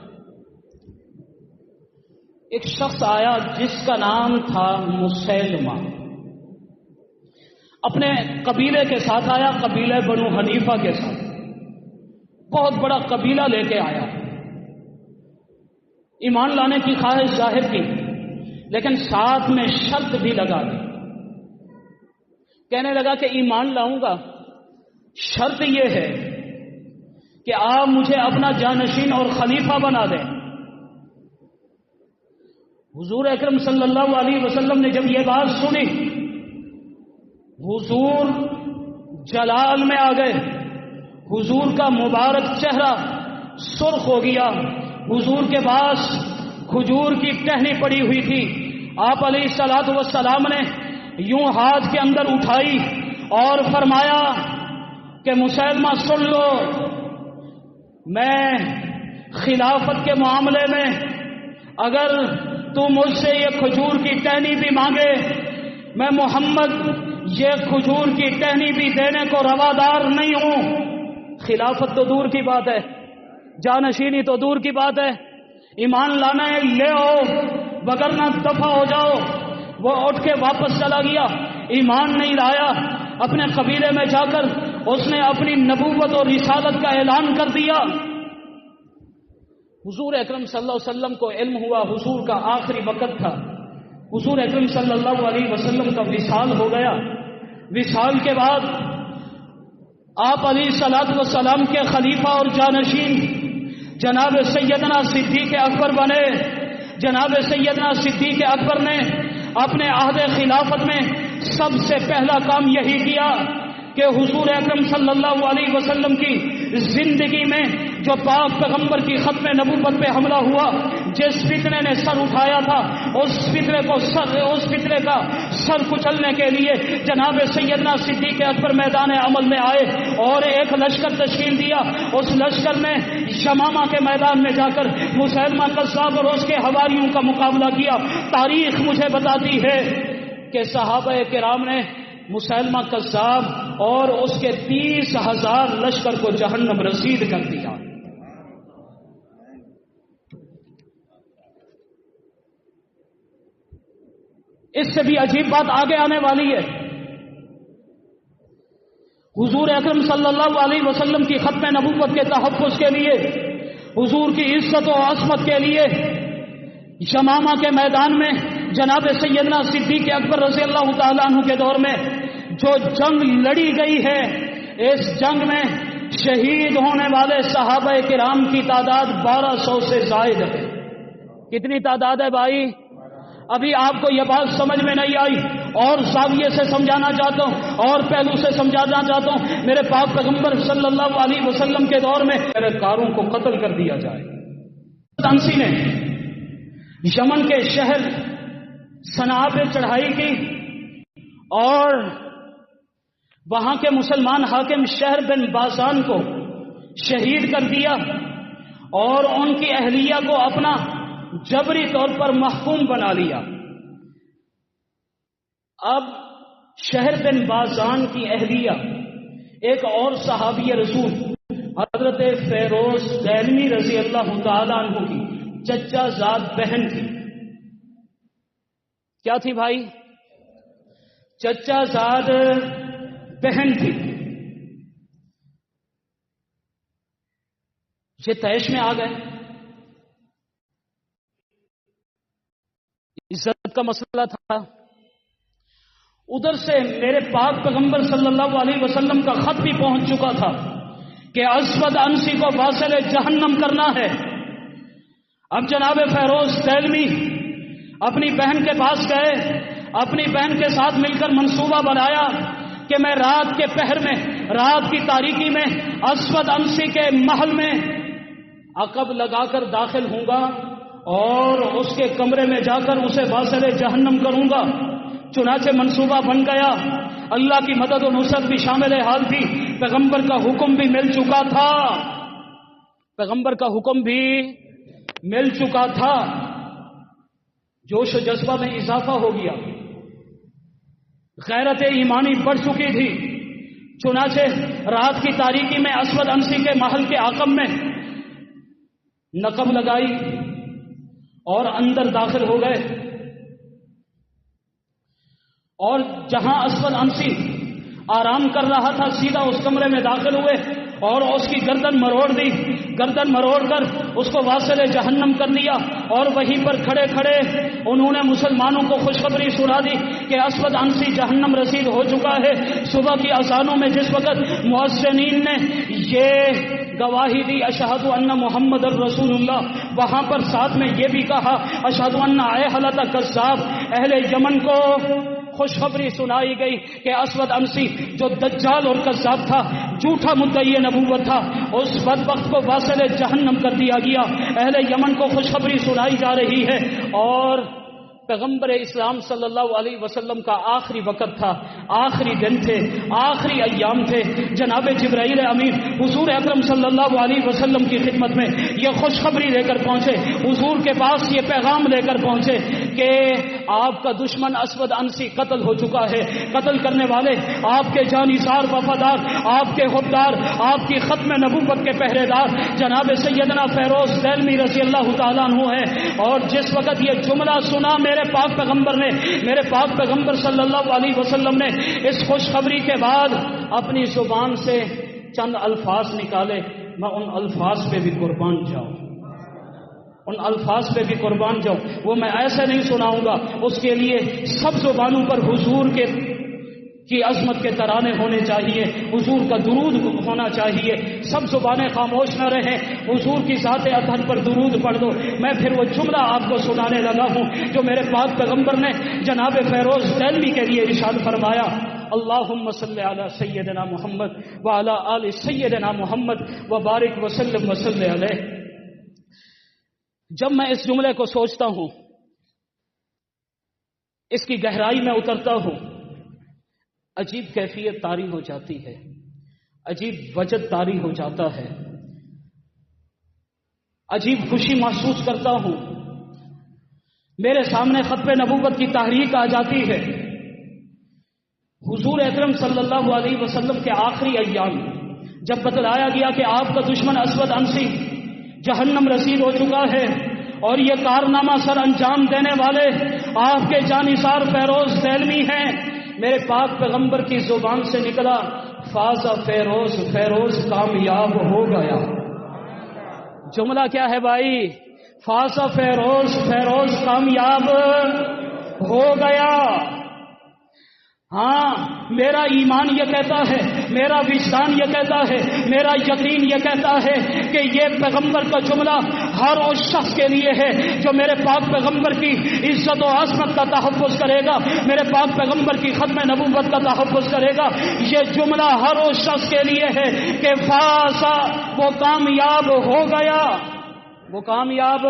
ایک شخص آیا جس کا نام تھا مسیلمہ، اپنے قبیلے کے ساتھ آیا، قبیلہ بنو حنیفہ کے ساتھ، بہت بڑا قبیلہ لے کے آیا، ایمان لانے کی خواہش ظاہر کی، لیکن ساتھ میں شرط بھی لگا دی۔ کہنے لگا کہ ایمان لاؤں گا، شرط یہ ہے کہ آپ مجھے اپنا جانشین اور خلیفہ بنا دیں۔ حضور اکرم صلی اللہ علیہ وسلم نے جب یہ بات سنی، حضور جلال میں آ گئے، حضور کا مبارک چہرہ سرخ ہو گیا، حضور کے پاس کھجور کی ٹہنی پڑی ہوئی تھی، آپ علیہ الصلوۃ والسلام نے یوں ہاتھ کے اندر اٹھائی اور فرمایا کہ مسیلمہ سن لو، میں خلافت کے معاملے میں اگر تو مجھ سے یہ کھجور کی ٹہنی بھی مانگے، میں محمد یہ کھجور کی ٹہنی بھی دینے کو روادار نہیں ہوں۔ خلافت تو دور کی بات ہے، جانشینی تو دور کی بات ہے، ایمان لانا ہے لے آؤ، وگرنہ دفع ہو جاؤ۔ وہ اٹھ کے واپس چلا گیا، ایمان نہیں لایا، اپنے قبیلے میں جا کر اس نے اپنی نبوت اور رسالت کا اعلان کر دیا۔ حضور اکرم صلی اللہ علیہ وسلم کو علم ہوا حضور کا آخری وقت تھا، حضور اکرم صلی اللہ علیہ وسلم کا وصال ہو گیا۔ وصال کے بعد آپ علیہ الصلوۃ والسلام کے خلیفہ اور جانشین جناب سیدنا صدیق اکبر بنے۔ جناب سیدنا صدیق اکبر نے اپنے عہد خلافت میں سب سے پہلا کام یہی کیا کہ حضور اکرم صلی اللہ علیہ وسلم کی زندگی میں جو پاک پیغمبر کی ختم نبوت پہ حملہ ہوا، جس فتنے نے سر اٹھایا تھا، اس فتنے کا سر کچلنے کے لیے جناب سیدنا صدیق اکبر میدان عمل میں آئے اور ایک لشکر تشکیل دیا۔ اس لشکر نے یمامہ کے میدان میں جا کر مسیلمہ کذاب اور اس کے حواریوں کا مقابلہ کیا۔ تاریخ مجھے بتاتی ہے کہ صحابہ کرام نے مسیلمہ کذاب اور اس کے 30,000 لشکر کو جہنم رسید کر دیا۔ اس سے بھی عجیب بات آگے آنے والی ہے۔ حضور اکرم صلی اللہ علیہ وسلم کی ختم نبوت کے تحفظ کے لیے، حضور کی عزت و عصمت کے لیے یمامہ کے میدان میں جناب سیدنا صدیق اکبر رضی اللہ تعالیٰ عنہ کے دور میں جو جنگ لڑی گئی ہے، اس جنگ میں شہید ہونے والے صحابہ کرام کی تعداد 1200 سے زائد ہے۔ کتنی تعداد ہے بھائی؟ ابھی آپ کو یہ بات سمجھ میں نہیں آئی، اور زاویے سے سمجھانا چاہتا ہوں اور پہلو سے سمجھانا چاہتا ہوں۔ میرے پاک پیغمبر صلی اللہ علیہ وسلم کے دور میں میرے کاروں کو قتل کر دیا جائے۔ انسی نے یمن کے شہر صنعاء پہ چڑھائی کی اور وہاں کے مسلمان حاکم شہر بن باسان کو شہید کر دیا اور ان کی اہلیہ کو اپنا جبری طور پر محکوم بنا لیا۔ اب شہر بن بازان کی اہلیہ ایک اور صحابی رسول حضرت فیروز دہلوی رضی اللہ تعالی عنہ کی چچا زاد بہن تھی. کیا تھی بھائی؟ چچا زاد بہن تھی. یہ طیش میں آ گئے. عزت کا مسئلہ تھا. ادھر سے میرے پاک پیغمبر صلی اللہ علیہ وسلم کا خط بھی پہنچ چکا تھا کہ اسود انسی کو واصل جہنم کرنا ہے. اب جناب فیروز دہلوی اپنی بہن کے پاس گئے، اپنی بہن کے ساتھ مل کر منصوبہ بنایا کہ میں رات کے پہر میں، رات کی تاریکی میں اسود انسی کے محل میں عقب لگا کر داخل ہوں گا اور اس کے کمرے میں جا کر اسے واصل جہنم کروں گا. چنانچہ منصوبہ بن گیا. اللہ کی مدد و نصرت بھی شامل حال تھی. پیغمبر کا حکم بھی مل چکا تھا. پیغمبر کا حکم بھی مل چکا تھا. جوش و جذبہ میں اضافہ ہو گیا. غیرت ایمانی بڑھ چکی تھی. چنانچہ رات کی تاریکی میں اسود انسی کے محل کے عقب میں نقب لگائی اور اندر داخل ہو گئے. اور جہاں اسود انسی آرام کر رہا تھا سیدھا اس کمرے میں داخل ہوئے اور اس کی گردن مروڑ دی. گردن مروڑ کر اس کو واصل جہنم کر دیا. اور وہیں پر کھڑے کھڑے انہوں نے مسلمانوں کو خوشخبری سنا دی کہ اسود انسی جہنم رسید ہو چکا ہے. صبح کی اذانوں میں جس وقت مؤذنین نے یہ گواہی دی اشہد ان محمد الرسول اللہ، وہاں پر ساتھ میں یہ بھی کہا اشہد ان ایھلۃ کذاب، اہل یمن کو خوشخبری سنائی گئی کہ اسود انسی جو دجال اور کذاب تھا، جھوٹا مدعی نبوت تھا، اس بدبخت کو واصل جہنم کر دیا گیا. اہل یمن کو خوشخبری سنائی جا رہی ہے. اور پیغمبر اسلام صلی اللہ علیہ وسلم کا آخری وقت تھا، آخری دن تھے، آخری ایام تھے. جناب جبرائیل امین حضور اکرم صلی اللہ علیہ وسلم کی خدمت میں یہ خوشخبری لے کر پہنچے. حضور کے پاس یہ پیغام لے کر پہنچے کہ آپ کا دشمن اسود انسی قتل ہو چکا ہے. قتل کرنے والے آپ کے جانثار وفادار، آپ کے حبدار، آپ کی ختم نبوت کے پہرے دار جناب سیدنا فیروز دہلوی رضی اللہ تعالیٰ عنہ ہے. اور جس وقت یہ جملہ سنا میرے پاک پیغمبر نے، میرے پاک پیغمبر صلی اللہ علیہ وسلم نے اس خوشخبری کے بعد اپنی زبان سے چند الفاظ نکالے. میں ان الفاظ پہ بھی قربان جاؤں، ان الفاظ پہ بھی قربان جاؤں. وہ میں ایسے نہیں سناؤں گا، اس کے لیے سب زبانوں پر حضور کی عظمت کے ترانے ہونے چاہیے، حضور کا درود ہونا چاہیے. سب زبانیں خاموش نہ رہیں، حضور کی ذات اطہر پر درود پڑھ دو. میں پھر وہ جملہ آپ کو سنانے لگا ہوں جو میرے پاک پیغمبر نے جناب فیروز دہلوی کے لیے ارشاد فرمایا. اللہم صلی علی سیدنا محمد وعلی آل سیدنا محمد وبارک وسلم وصلی علیہ. جب میں اس جملے کو سوچتا ہوں، اس کی گہرائی میں اترتا ہوں، عجیب کیفیت طاری ہو جاتی ہے، عجیب وجد طاری ہو جاتا ہے، عجیب خوشی محسوس کرتا ہوں. میرے سامنے ختم نبوت کی تحریک آ جاتی ہے. حضور اکرم صلی اللہ علیہ وسلم کے آخری ایام جب بتلایا گیا کہ آپ کا دشمن اسود انسی جہنم رسید ہو چکا ہے اور یہ کارنامہ سر انجام دینے والے آپ کے جانثار فیروز دہلوی ہیں، میرے پاک پیغمبر کی زبان سے نکلا فاز فیروز، فیروز کامیاب ہو گیا. جملہ کیا ہے بھائی؟ فاز فیروز، فیروز کامیاب ہو گیا. ہاں، میرا ایمان یہ کہتا ہے، میرا وجدان یہ کہتا ہے، میرا یقین یہ کہتا ہے کہ یہ پیغمبر کا جملہ ہر اس شخص کے لیے ہے جو میرے پاک پیغمبر کی عزت و عظمت کا تحفظ کرے گا، میرے پاک پیغمبر کی ختم نبوت کا تحفظ کرے گا. یہ جملہ ہر اس شخص کے لیے ہے کہ فاسا، وہ کامیاب ہو گیا، وہ کامیاب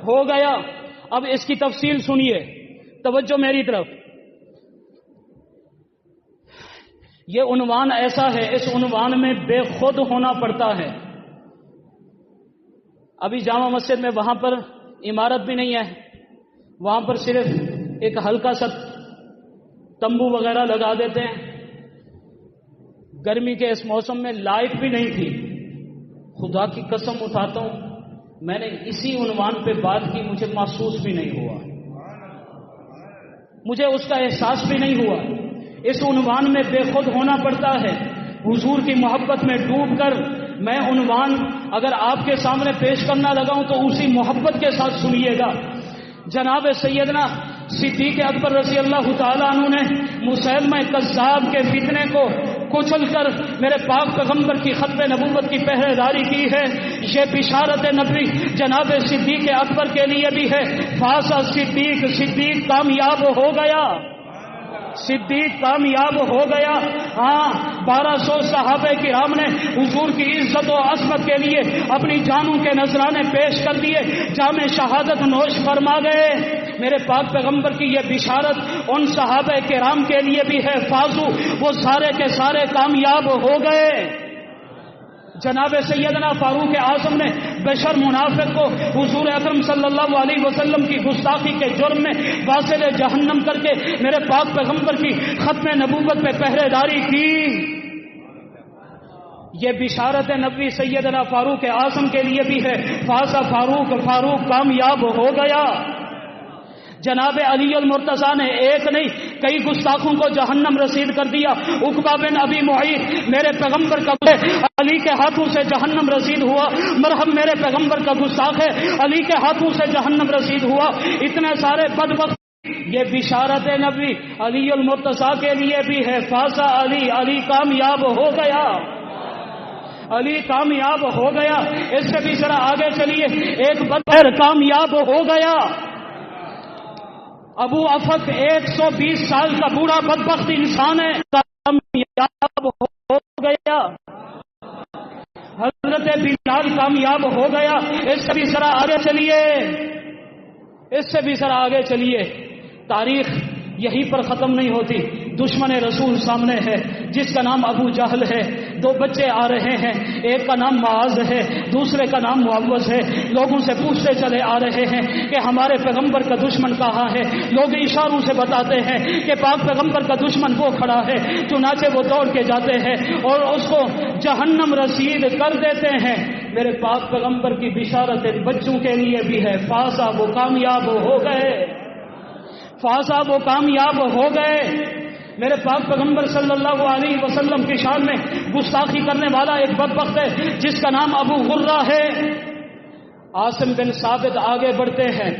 ہو گیا. اب اس کی تفصیل سنیے، توجہ میری طرف. یہ عنوان ایسا ہے، اس عنوان میں بے خود ہونا پڑتا ہے. ابھی جامع مسجد میں وہاں پر عمارت بھی نہیں ہے، وہاں پر صرف ایک ہلکا سا تمبو وغیرہ لگا دیتے ہیں. گرمی کے اس موسم میں لائٹ بھی نہیں تھی. خدا کی قسم اٹھاتا ہوں میں نے اسی عنوان پہ بات کی, مجھے محسوس بھی نہیں ہوا, مجھے اس کا احساس بھی نہیں ہوا. اس عنوان میں بے خود ہونا پڑتا ہے. حضور کی محبت میں ڈوب کر میں عنوان اگر آپ کے سامنے پیش کرنا لگاؤں تو اسی محبت کے ساتھ سنیے گا. جناب سیدنا صدیق اکبر رضی اللہ تعالیٰ عنہ نے مسیلمہ کذاب کے فتنے کو کچل کر میرے پاک پیغمبر کی ختم نبوت کی پہرے داری کی ہے. یہ بشارت نبوی جناب صدیق اکبر کے لیے بھی ہے. فاز صدیق, صدیق کامیاب ہو گیا, صدیق کامیاب ہو گیا. ہاں 1200 صحابہ کرام نے حضور کی عزت و عظمت کے لیے اپنی جانوں کے نذرانے پیش کر دیے, جام شہادت نوش فرما گئے. میرے پاک پیغمبر کی یہ بشارت ان صحابہ کرام کے لیے بھی ہے. فازو, وہ سارے کے سارے کامیاب ہو گئے. جناب سیدنا فاروق اعظم نے بشر منافق کو حضور اکرم صلی اللہ علیہ وسلم کی گستاخی کے جرم میں واصل جہنم کر کے میرے پاک پیغمبر کی ختم نبوت پہ پہرے داری کی. یہ بشارت نبوی سیدنا فاروق اعظم کے لیے بھی ہے. فازا فاروق, فاروق کامیاب ہو گیا. جناب علی المرتضیٰ نے ایک نہیں کئی گستاخوں کو جہنم رسید کر دیا. عقبہ بن ابی معیط میرے پیغمبر کا علی کے ہاتھوں سے جہنم رسید ہوا. مرحم میرے پیغمبر کا گستاخ ہے, علی کے ہاتھوں سے جہنم رسید ہوا. اتنے سارے بدبخت. یہ بشارت نبی علی المرتضیٰ کے لیے بھی ہے. فازا علی, علی کامیاب ہو گیا, علی کامیاب ہو گیا. اس سے بھی ذرا آگے چلیے. ایک بدر کامیاب ہو گیا. ابو افق 120 سال کا بوڑھا بدبخت انسان ہے, کامیاب ہو گیا. حضرت بلال کامیاب ہو گیا. اس سے بھی ذرا آگے چلیے, اس سے بھی ذرا آگے چلیے. تاریخ یہیں پر ختم نہیں ہوتی. دشمن رسول سامنے ہے جس کا نام ابو جہل ہے. 2 بچے آ رہے ہیں, ایک کا نام معاذ ہے, دوسرے کا نام معوذ ہے. لوگوں سے پوچھتے چلے آ رہے ہیں کہ ہمارے پیغمبر کا دشمن کہاں ہے. لوگ اشاروں سے بتاتے ہیں کہ پاک پیغمبر کا دشمن وہ کھڑا ہے. چنانچہ وہ دوڑ کے جاتے ہیں اور اس کو جہنم رسید کر دیتے ہیں. میرے پاک پیغمبر کی بشارت بچوں کے لیے بھی ہے. فازا, وہ کامیاب ہو گئے. فازا, وہ کامیاب ہو گئے. میرے پاک پیغمبر صلی اللہ علیہ وسلم کی شان میں گستاخی کرنے والا ایک بدبخت ہے جس کا نام ابو غرہ ہے. عاصم بن ثابت آگے بڑھتے ہیں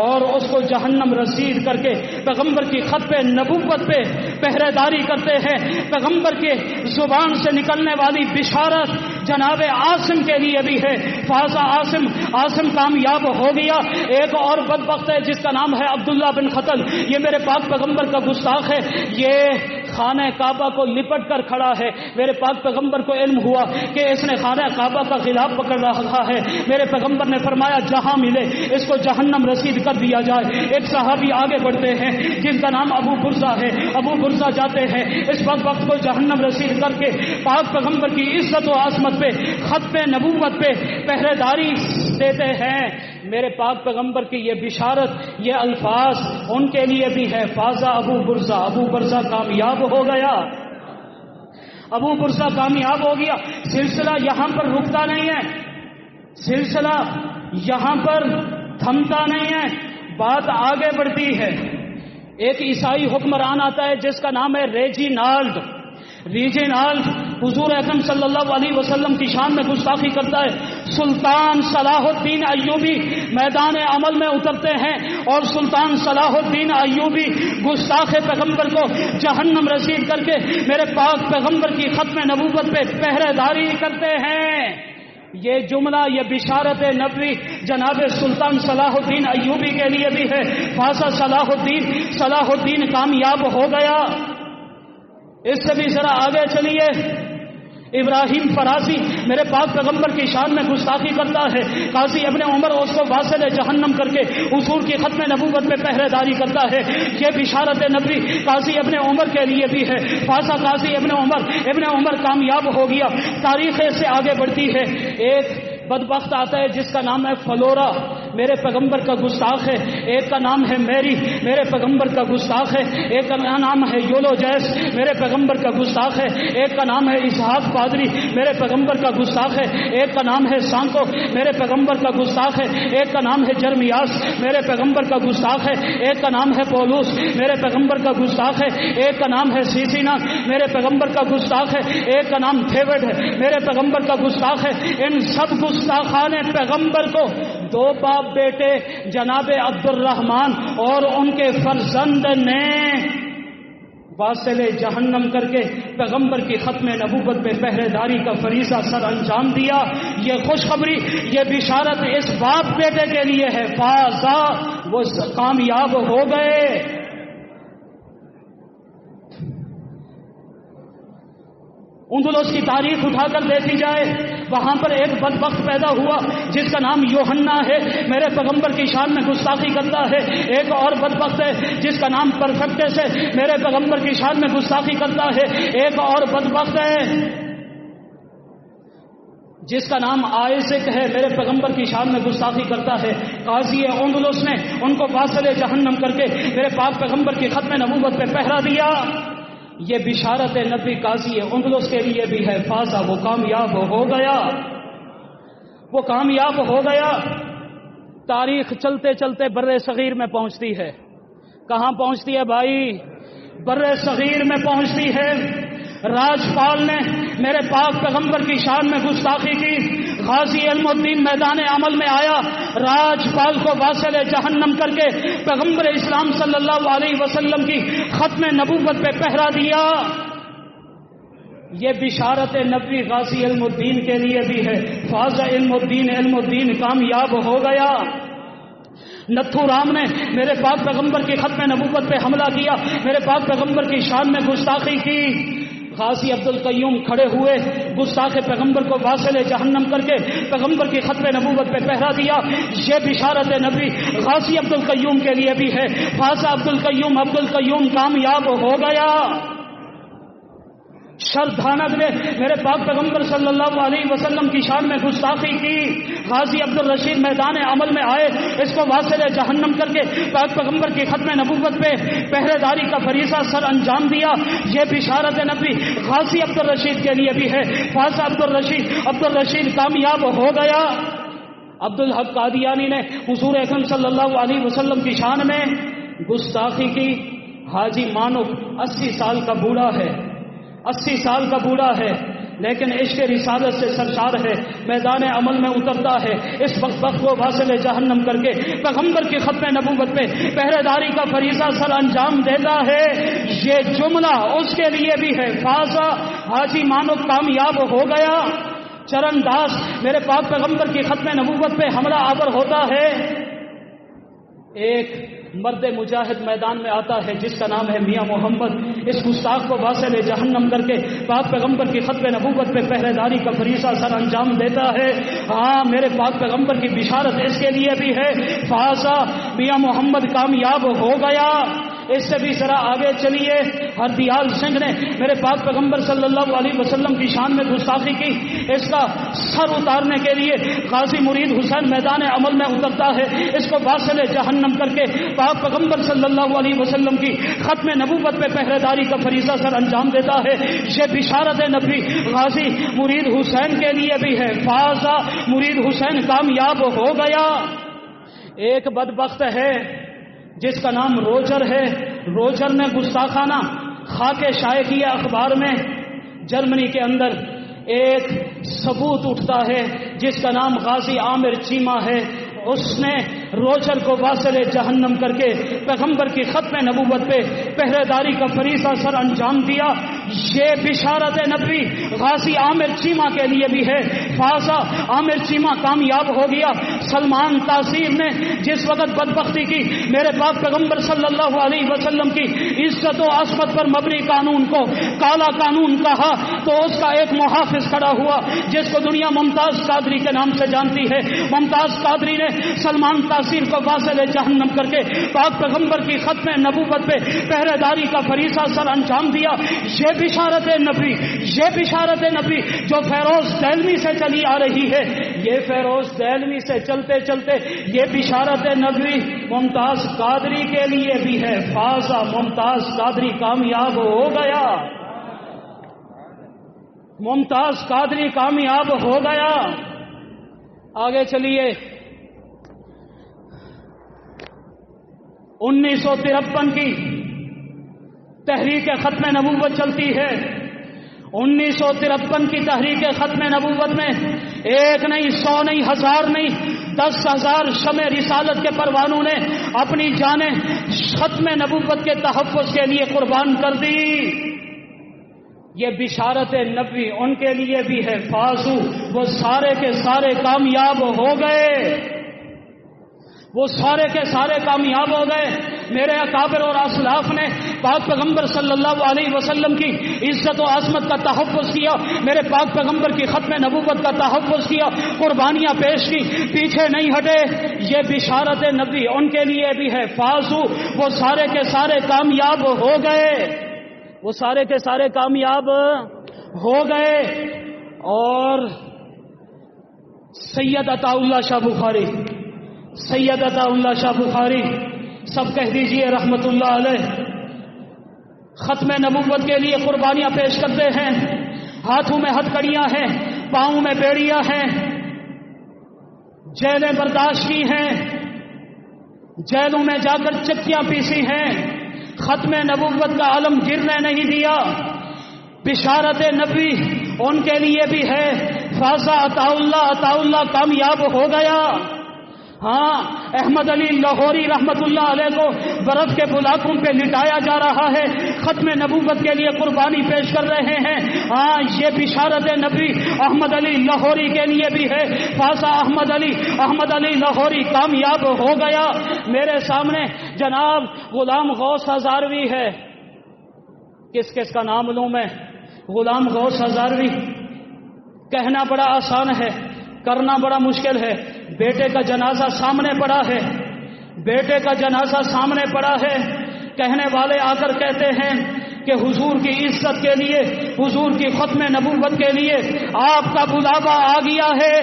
اور اس کو جہنم رسید کر کے پیغمبر کی ختم نبوت پہ پہرے داری کرتے ہیں. پیغمبر کے زبان سے نکلنے والی بشارت جناب عاصم کے لیے بھی ہے. فازا عاصم, عاصم کامیاب ہو گیا. ایک اور بدبخت ہے جس کا نام ہے عبداللہ بن خطل. یہ میرے پاک پیغمبر کا گستاخ ہے. یہ خانہ کعبہ کو لپٹ کر کھڑا ہے. میرے پاک پیغمبر کو علم ہوا کہ اس نے خانہ کعبہ کا خلاف پکڑ رہا ہے. میرے پیغمبر نے فرمایا جہاں ملے اس کو جہنم رسید کر دیا جائے. ایک صحابی آگے بڑھتے ہیں جن کا نام ابو برزہ ہے. ابو برزہ جاتے ہیں اس وقت کو جہنم رسید کر کے پاک پیغمبر کی عزت و عظمت پہ ختم نبوت پہ پہرے داری دیتے ہیں. میرے پاک پیغمبر کی یہ بشارت, یہ الفاظ ان کے لیے بھی ہے. فازا ابو برزہ, ابو برزہ کامیاب ہو گیا. ابو برزہ کامیاب ہو گیا. سلسلہ یہاں پر رکتا نہیں ہے, سلسلہ یہاں پر تھمتا نہیں ہے, بات آگے بڑھتی ہے. ایک عیسائی حکمران آتا ہے جس کا نام ہے ریجینالڈ. ریجینالڈ حضور اکرم صلی اللہ علیہ وسلم کی شان میں گستاخی کرتا ہے. سلطان صلاح الدین ایوبی میدان عمل میں اترتے ہیں اور سلطان صلاح الدین ایوبی گستاخ پیغمبر کو جہنم رسید کر کے میرے پاک پیغمبر کی ختم نبوت پہ پہرے داری کرتے ہیں. یہ جملہ, یہ بشارت نبوی جناب سلطان صلاح الدین ایوبی کے لیے بھی ہے. فازا صلاح الدین کامیاب ہو گیا. اس سے بھی ذرا آگے چلیے. ابراہیم فرازی میرے پاک پیغمبر کی شان میں گستاخی کرتا ہے. قاضی ابن عمر اس کو واصل جہنم کر کے حضور کی ختم نبوت میں پہرے داری کرتا ہے. یہ بشارت نبوی قاضی ابن عمر کے لیے بھی ہے. فازا قاضی ابن عمر کامیاب ہو گیا. تاریخ سے آگے بڑھتی ہے. ایک بدبخت آتا ہے جس کا نام ہے فلورا. میرے پیغمبر کا گستاخ ہے، ایک کا نام ہے میری، میرے پیغمبر کا گستاخ ہے، ایک کا نام ہے یولو جیس، میرے پیغمبر کا گستاخ ہے، ایک کا نام ہے اسحاق پادری، میرے پیغمبر کا گستاخ ہے، ایک کا نام ہے سانکو، میرے پیغمبر کا گستاخ ہے، ایک کا نام ہے جرمیاس، میرے پیغمبر کا گستاخ ہے، ایک کا نام ہے پولوس، میرے پیغمبر کا گستاخ ہے، ایک کا نام ہے سیسینا، میرے پیغمبر کا گستاخ ہے، ایک کا نام تھیوڈ ہے، میرے پیغمبر کا گستاخ ہے۔ ان سب گستاخان پیغمبر کو دو باپ بیٹے جناب عبد الرحمن اور ان کے فرزند نے واصل جہنم کر کے پیغمبر کی ختم نبوت پہ پہرے داری کا فریضہ سر انجام دیا۔ یہ خوشخبری، یہ بشارت اس باپ بیٹے کے لیے ہے، فازا، وہ کامیاب ہو گئے۔ اندلس کی تاریخ اٹھا کر دیکھی جائے، وہاں پر ایک بدبخت پیدا ہوا جس کا نام یوحنا ہے، میرے پیغمبر کی شان میں گستاخی کرتا ہے۔ ایک اور بدبخت ہے جس کا نام پرفیکٹس ہے، میرے پیغمبر کی شان میں گستاخی کرتا ہے۔ ایک اور بدبخت ہے جس کا نام آئزک ہے، میرے پیغمبر کی شان میں گستاخی کرتا ہے۔ قاضی اندلس نے ان کو واصل جہنم کر کے میرے پاک پیغمبر کی ختم نبوت پہ پہرا دیا۔ یہ بشارت نبی قاضی اندلس کے لیے بھی ہے، فازا، وہ کامیاب ہو گیا، وہ کامیاب ہو گیا۔ تاریخ چلتے چلتے بر صغیر میں پہنچتی ہے۔ کہاں پہنچتی ہے بھائی؟ بر صغیر میں پہنچتی ہے۔ راجپال نے میرے پاک پیغمبر کی شان میں گستاخی کی، غازی علم الدین میدان عمل میں آیا، راجپال کو واصل جہنم کر کے پیغمبر اسلام صلی اللہ علیہ وسلم کی ختم نبوت پہ پہرا دیا۔ یہ بشارت نبی غازی علم الدین کے لیے بھی ہے، فاز علم الدین کامیاب ہو گیا۔ نتھو رام نے میرے پاک پیغمبر کی ختم نبوت پہ حملہ کیا، میرے پاک پیغمبر کی شان میں گستاخی کی۔ غازی عبد القیوم کھڑے ہوئے، گستاخ پیغمبر کو واصل جہنم کر کے پیغمبر کی ختم نبوت پہ پہرا دیا۔ یہ بشارت نبی غازی عبد القیوم کے لیے بھی ہے، فازا عبد القیوم کامیاب ہو گیا۔ شردھانک نے میرے پاک پیغمبر صلی اللہ علیہ وسلم کی شان میں گستاخی کی، غازی عبد الرشید میدان عمل میں آئے، اس کو واصل جہنم کر کے پاک پیغمبر کی ختم نبوت پہ پہرے داری کا فریضہ سر انجام دیا۔ یہ بشارت نبی غازی عبد الرشید کے لیے بھی ہے، فازا عبد الرشید کامیاب ہو گیا۔ عبد الحق قادیانی نے حضور اکرم صلی اللہ علیہ وسلم کی شان میں گستاخی کی۔ حاجی مانک 80 سال کا بوڑھا ہے، 80 سال کا بوڑھا ہے، لیکن عشق رسالت سے سرشار ہے، میدان عمل میں اترتا ہے، اس وقت کو واصل جہنم کر کے پیغمبر کی ختم نبوت پہ پہرے داری کا فریضہ سر انجام دیتا ہے۔ یہ جملہ اس کے لیے بھی ہے، فازا، حاجی مانک کامیاب ہو گیا۔ چرن داس میرے پاک پیغمبر کی ختم نبوت پہ حملہ آور ہوتا ہے۔ ایک مرد مجاہد میدان میں آتا ہے جس کا نام ہے میاں محمد، اس گستاخ کو واصل جہنم کر کے پاک پیغمبر کی ختم نبوت پہ پہرے داری کا فریضہ سر انجام دیتا ہے۔ ہاں، میرے پاک پیغمبر کی بشارت اس کے لیے بھی ہے، فازا، میاں محمد کامیاب ہو گیا۔ اس سے بھی ذرا آگے چلیے، ہردیال سنگھ نے میرے پاک پیغمبر صلی اللہ علیہ وسلم کی شان میں گستاخی کی، اس کا سر اتارنے کے لیے غازی مرید حسین میدان عمل میں اترتا ہے، اس کو واصل جہنم کر کے پاک پیغمبر صلی اللہ علیہ وسلم کی ختم نبوت پہ پہرے داری کا فریضہ سر انجام دیتا ہے۔ یہ بشارت نبی غازی مرید حسین کے لیے بھی ہے، فازا، مرید حسین کامیاب ہو گیا۔ ایک بدبخت ہے جس کا نام روجر ہے، روجر نے گستاخانہ خاکے شائع کیا اخبار میں۔ جرمنی کے اندر ایک ثبوت اٹھتا ہے جس کا نام غازی عامر چیمہ ہے، اس نے روجر کو واصل جہنم کر کے پیغمبر کی ختم نبوت پہ پہرے داری کا فریضہ سر انجام دیا۔ یہ بشارت نبی غازی عامر چیمہ کے لیے بھی ہے، فازا، عامر چیمہ کامیاب ہو گیا۔ سلمان تاثیر نے جس وقت بدبختی کی، میرے پاک پیغمبر صلی اللہ علیہ وسلم کی عزت و عصمت پر مبنی قانون کو کالا قانون کہا، تو اس کا ایک محافظ کھڑا ہوا جس کو دنیا ممتاز قادری کے نام سے جانتی ہے۔ ممتاز قادری نے سلمان تاثیر کو واصل جہنم کر کے پاک پیغمبر کی ختم نبوت پہ پہرے داری کا فریضہ سر انجام دیا۔ یہ بشارت نبی، یہ بشارت نبی جو فیروز دہلوی سے چلی آ رہی ہے، یہ فیروز دہلوی سے چلتے چلتے یہ بشارت نبی ممتاز قادری کے لیے بھی ہے۔ فازا ممتاز قادری کامیاب ہو گیا، ممتاز قادری کامیاب ہو گیا۔ آگے چلیے، 1953 کی تحریک ختم نبوت چلتی ہے۔ 1953 کی تحریک ختم نبوت میں ایک نہیں، 100 نہیں، 1000 نہیں، 10,000 شمع رسالت کے پروانوں نے اپنی جانیں ختم نبوت کے تحفظ کے لیے قربان کر دی۔ یہ بشارت نبی ان کے لیے بھی ہے، فازو، وہ سارے کے سارے کامیاب ہو گئے، وہ سارے کے سارے کامیاب ہو گئے۔ میرے اکابر اور اسلاف نے پاک پیغمبر صلی اللہ علیہ وسلم کی عزت و عظمت کا تحفظ کیا، میرے پاک پیغمبر کی ختم نبوت کا تحفظ کیا، قربانیاں پیش کی، پیچھے نہیں ہٹے۔ یہ بشارت نبی ان کے لیے بھی ہے، فازو، وہ سارے کے سارے کامیاب ہو گئے، وہ سارے کے سارے کامیاب ہو گئے۔ اور سید عطا اللہ شاہ بخاری، سید عطا اللہ شاہ بخاری، سب کہہ دیجئے رحمت اللہ علیہ، ختم نبوت کے لیے قربانیاں پیش کرتے ہیں، ہاتھوں میں ہتھکڑیاں ہیں، پاؤں میں بیڑیاں ہیں، جیلیں برداشت کی ہیں، جیلوں میں جا کر چکیاں پیسی ہیں، ختم نبوت کا علم گرنے نہیں دیا۔ بشارت نبی ان کے لیے بھی ہے، فازا عطا اللہ کامیاب ہو گیا۔ ہاں، احمد علی لاہوری رحمت اللہ علیہ کو برف کے بلاکوں پہ لٹایا جا رہا ہے، ختم نبوت کے لیے قربانی پیش کر رہے ہیں۔ ہاں، یہ بشارت نبی احمد علی لاہوری کے لیے بھی ہے، فازا احمد علی لاہوری کامیاب ہو گیا۔ میرے سامنے جناب غلام غوث ہزاروی ہے، کس کس کا نام لوں میں؟ غلام غوث ہزاروی، کہنا بڑا آسان ہے، کرنا بڑا مشکل ہے۔ بیٹے کا جنازہ سامنے پڑا ہے، بیٹے کا جنازہ سامنے پڑا ہے، کہنے والے آ کر کہتے ہیں کہ حضور کی عزت کے لیے، حضور کی ختم نبوت کے لیے آپ کا بلاوا آ گیا ہے۔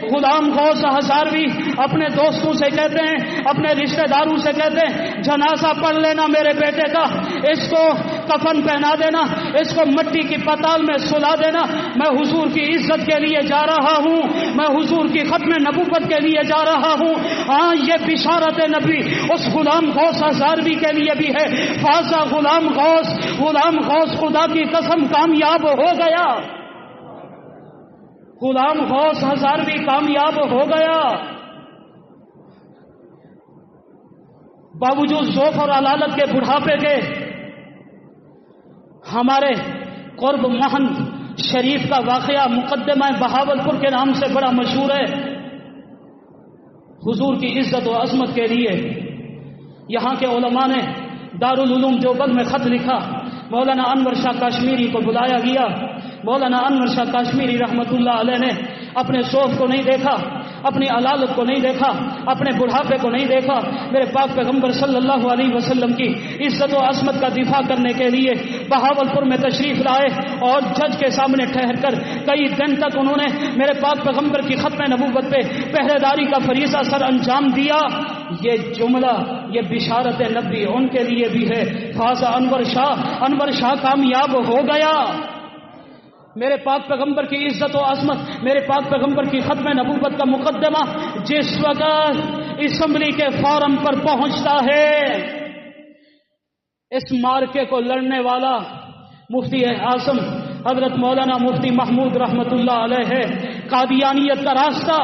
غلام غوث ہزاروی اپنے دوستوں سے کہتے ہیں، اپنے رشتہ داروں سے کہتے ہیں، جنازہ پڑھ لینا میرے بیٹے کا، اس کو کفن پہنا دینا، اس کو مٹی کی پتال میں سلا دینا، میں حضور کی عزت کے لیے جا رہا ہوں، میں حضور کی ختم نبوت کے لیے جا رہا ہوں۔ ہاں، یہ بشارت نبی اس غلام غوث ہزاروی کے لیے بھی ہے، فازا غلام غوث خدا کی قسم کامیاب ہو گیا، غلام غوث ہزاروی کامیاب ہو گیا۔ باوجود ذوق اور علالت کے بڑھاپے کے، ہمارے قرب مہند شریف کا واقعہ مقدمہ بہاولپور کے نام سے بڑا مشہور ہے۔ حضور کی عزت و عظمت کے لیے یہاں کے علماء نے دارالعلوم دیوبند میں خط لکھا، مولانا انور شاہ کاشمیری کو بلایا گیا۔ مولانا انور شاہ کاشمیری رحمت اللہ علیہ نے اپنے شوق کو نہیں دیکھا، اپنی علالت کو نہیں دیکھا، اپنے بڑھاپے کو نہیں دیکھا، میرے پاک پیغمبر صلی اللہ علیہ وسلم کی عزت و عظمت کا دفاع کرنے کے لیے بہاولپور میں تشریف لائے اور جج کے سامنے ٹھہر کر کئی دن تک انہوں نے میرے پاک پیغمبر کی ختم نبوت پہ پہرے داری کا فریضہ سر انجام دیا۔ یہ جملہ، یہ بشارت نبی ان کے لیے بھی ہے، فازا انور شاہ کامیاب ہو گیا۔ میرے پاک پیغمبر کی عزت و عظمت، میرے پاک پیغمبر کی ختم نبوت کا مقدمہ جس وقت اسمبلی کے فارم پر پہنچتا ہے، اس مارکے کو لڑنے والا مفتی اعظم حضرت مولانا مفتی محمود رحمت اللہ علیہ ہے، قادیانیت کا راستہ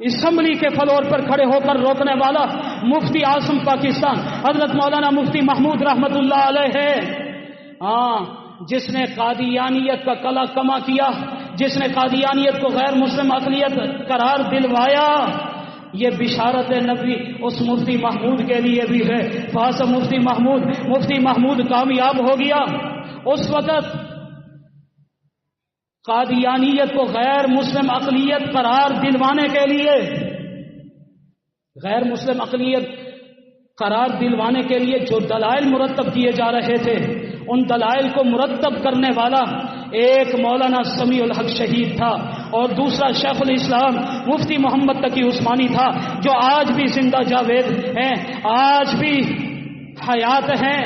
اسمبلی کے فلور پر کھڑے ہو کر روکنے والا مفتی اعظم پاکستان حضرت مولانا مفتی محمود رحمت اللہ علیہ ہے۔ ہاں، جس نے قادیانیت کا کلا کما کیا، جس نے قادیانیت کو غیر مسلم اقلیت قرار دلوایا، یہ بشارت نبی اس مفتی محمود کے لیے بھی ہے، فاز مفتی محمود کامیاب ہو گیا۔ اس وقت قادیانیت کو غیر مسلم اقلیت قرار دلوانے کے لیے، غیر مسلم اقلیت قرار دلوانے کے لیے جو دلائل مرتب کیے جا رہے تھے، ان دلائل کو مرتب کرنے والا ایک مولانا سمیع الحق شہید تھا اور دوسرا شیخ الاسلام مفتی محمد تقی عثمانی تھا، جو آج بھی زندہ جاوید ہیں، آج بھی حیات ہیں۔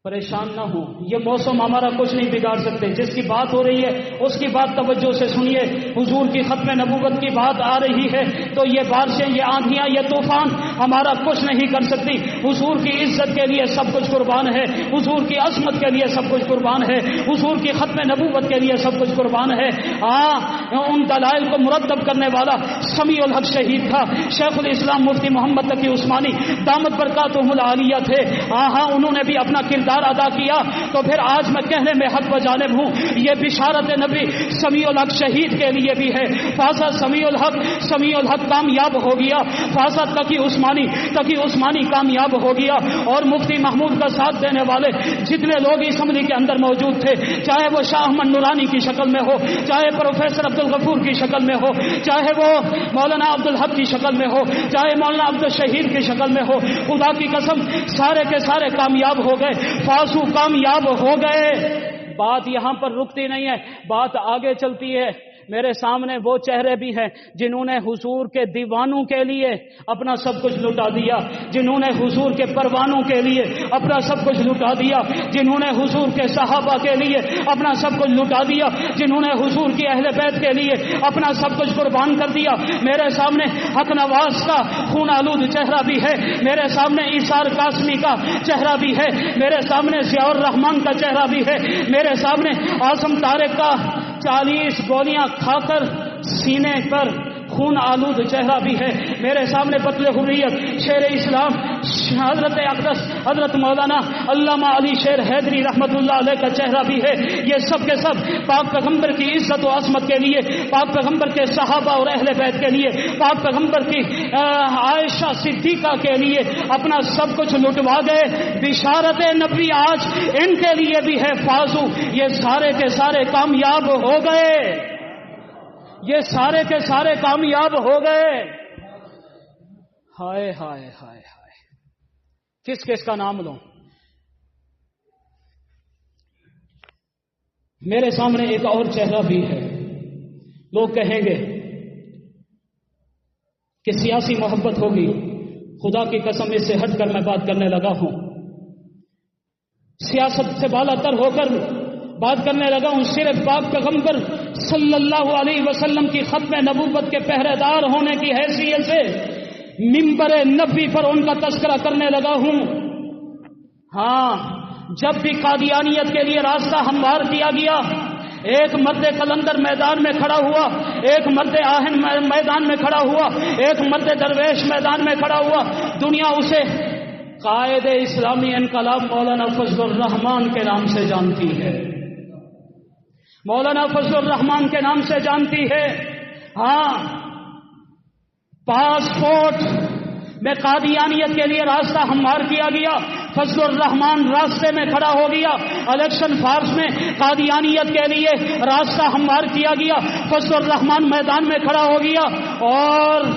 پریشان نہ ہو، یہ موسم ہمارا کچھ نہیں بگاڑ سکتے۔ جس کی بات ہو رہی ہے اس کی بات توجہ سے سنیے۔ حضور کی ختم نبوت کی بات آ رہی ہے تو یہ بارشیں، یہ آندھیاں، یہ طوفان ہمارا کچھ نہیں کر سکتی۔ حضور کی عزت کے لیے سب کچھ قربان ہے، حضور کی عظمت کے لیے سب کچھ قربان ہے، حضور کی ختم نبوت کے لیے سب کچھ قربان ہے۔ ان دلائل کو مرتب کرنے والا سمیع الحق شہید تھا، شیخ الاسلام مفتی محمد تقی عثمانی دامت برکاتہم العالیہ تھے۔ انہوں نے بھی اپنا کردار ادا کیا۔ تو پھر آج میں کہنے میں حق بجانب ہوں، یہ بشارت نبی سمیع الحق شہید کے لیے بھی ہے۔ فازہ سمیع الحق کامیاب ہو گیا، فازہ تقی عثمانی کامیاب ہو گیا، اور مفتی محمود کا ساتھ دینے والے جتنے لوگ اسمبلی کے اندر موجود تھے، چاہے وہ شاہ احمد نورانی کی شکل میں ہو، چاہے پروفیسر عبدالغفور کی شکل میں ہو، چاہے وہ مولانا عبدالحق کی شکل میں ہو، چاہے مولانا عبدالشہید کی شکل میں ہو، خدا کی قسم سارے کے سارے کامیاب ہو گئے، فاسو کامیاب ہو گئے۔ بات یہاں پر رکتی نہیں ہے، بات آگے چلتی ہے۔ میرے سامنے وہ چہرے بھی ہیں جنہوں نے حضور کے دیوانوں کے لیے اپنا سب کچھ لٹا دیا، جنہوں نے حضور کے پروانوں کے لیے اپنا سب کچھ لٹا دیا، جنہوں نے حضور کے صحابہ کے لیے اپنا سب کچھ لٹا دیا، جنہوں نے حضور کی اہل بیت کے لیے اپنا سب کچھ قربان کر دیا۔ میرے سامنے حق نواز کا خون آلود چہرہ بھی ہے، میرے سامنے ایثار قاسمی کا چہرہ بھی ہے، میرے سامنے ضیاء الرحمان کا چہرہ بھی ہے، میرے سامنے اعظم طارق کا 40 گولیاں کھا کر سینے پر خون آلود چہرہ بھی ہے، میرے سامنے بطل حریت شیر اسلام حضرت اقدس حضرت مولانا علامہ علی شیر حیدری رحمت اللہ علیہ کا چہرہ بھی ہے۔ یہ سب کے سب پاک پیغمبر کی عزت و عظمت کے لیے، پاک پیغمبر کے صحابہ اور اہل بیت کے لیے، پاک پیغمبر کی عائشہ صدیقہ کے لیے اپنا سب کچھ لٹوا گئے۔ بشارت نبی آج ان کے لیے بھی ہے فازو، یہ سارے کے سارے کامیاب ہو گئے، یہ سارے کے سارے کامیاب ہو گئے۔ ہائے ہائے ہائے ہائے، کس کس کا نام لوں؟ میرے سامنے ایک اور چہرہ بھی ہے۔ لوگ کہیں گے کہ سیاسی محبت ہوگی، خدا کی قسم اس سے ہٹ کر میں بات کرنے لگا ہوں، سیاست سے بالا تر ہو کر بات کرنے لگا ہوں، صرف پاک پیغمبر صلی اللہ علیہ وسلم کی ختم نبوت کے پہرے دار ہونے کی حیثیت سے منبر نبی پر ان کا تذکرہ کرنے لگا ہوں۔ جب بھی قادیانیت کے لیے راستہ ہموار کیا گیا، ایک مرد قلندر میدان میں کھڑا ہوا، ایک مرد آہن میدان میں کھڑا ہوا، ایک مرد درویش میدان میں کھڑا ہوا، دنیا اسے قائد اسلامی انقلاب مولانا فضل الرحمان کے نام سے جانتی ہے، مولانا فضل الرحمان کے نام سے جانتی ہے۔ پاسپورٹ میں قادیانیت کے لیے راستہ ہموار کیا گیا، فضل الرحمان راستے میں کھڑا ہو گیا۔ الیکشن فارس میں قادیانیت کے لیے راستہ ہموار کیا گیا، فضل الرحمان میدان میں کھڑا ہو گیا، اور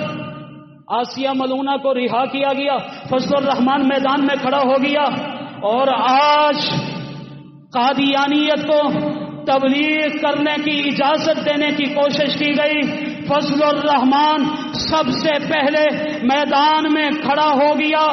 آسیہ ملونہ کو رہا کیا گیا، فضل الرحمان میدان میں کھڑا ہو گیا، اور آج قادیانیت کو تبلیغ کرنے کی اجازت دینے کی کوشش کی گئی، فضل الرحمان سب سے پہلے میدان میں کھڑا ہو گیا۔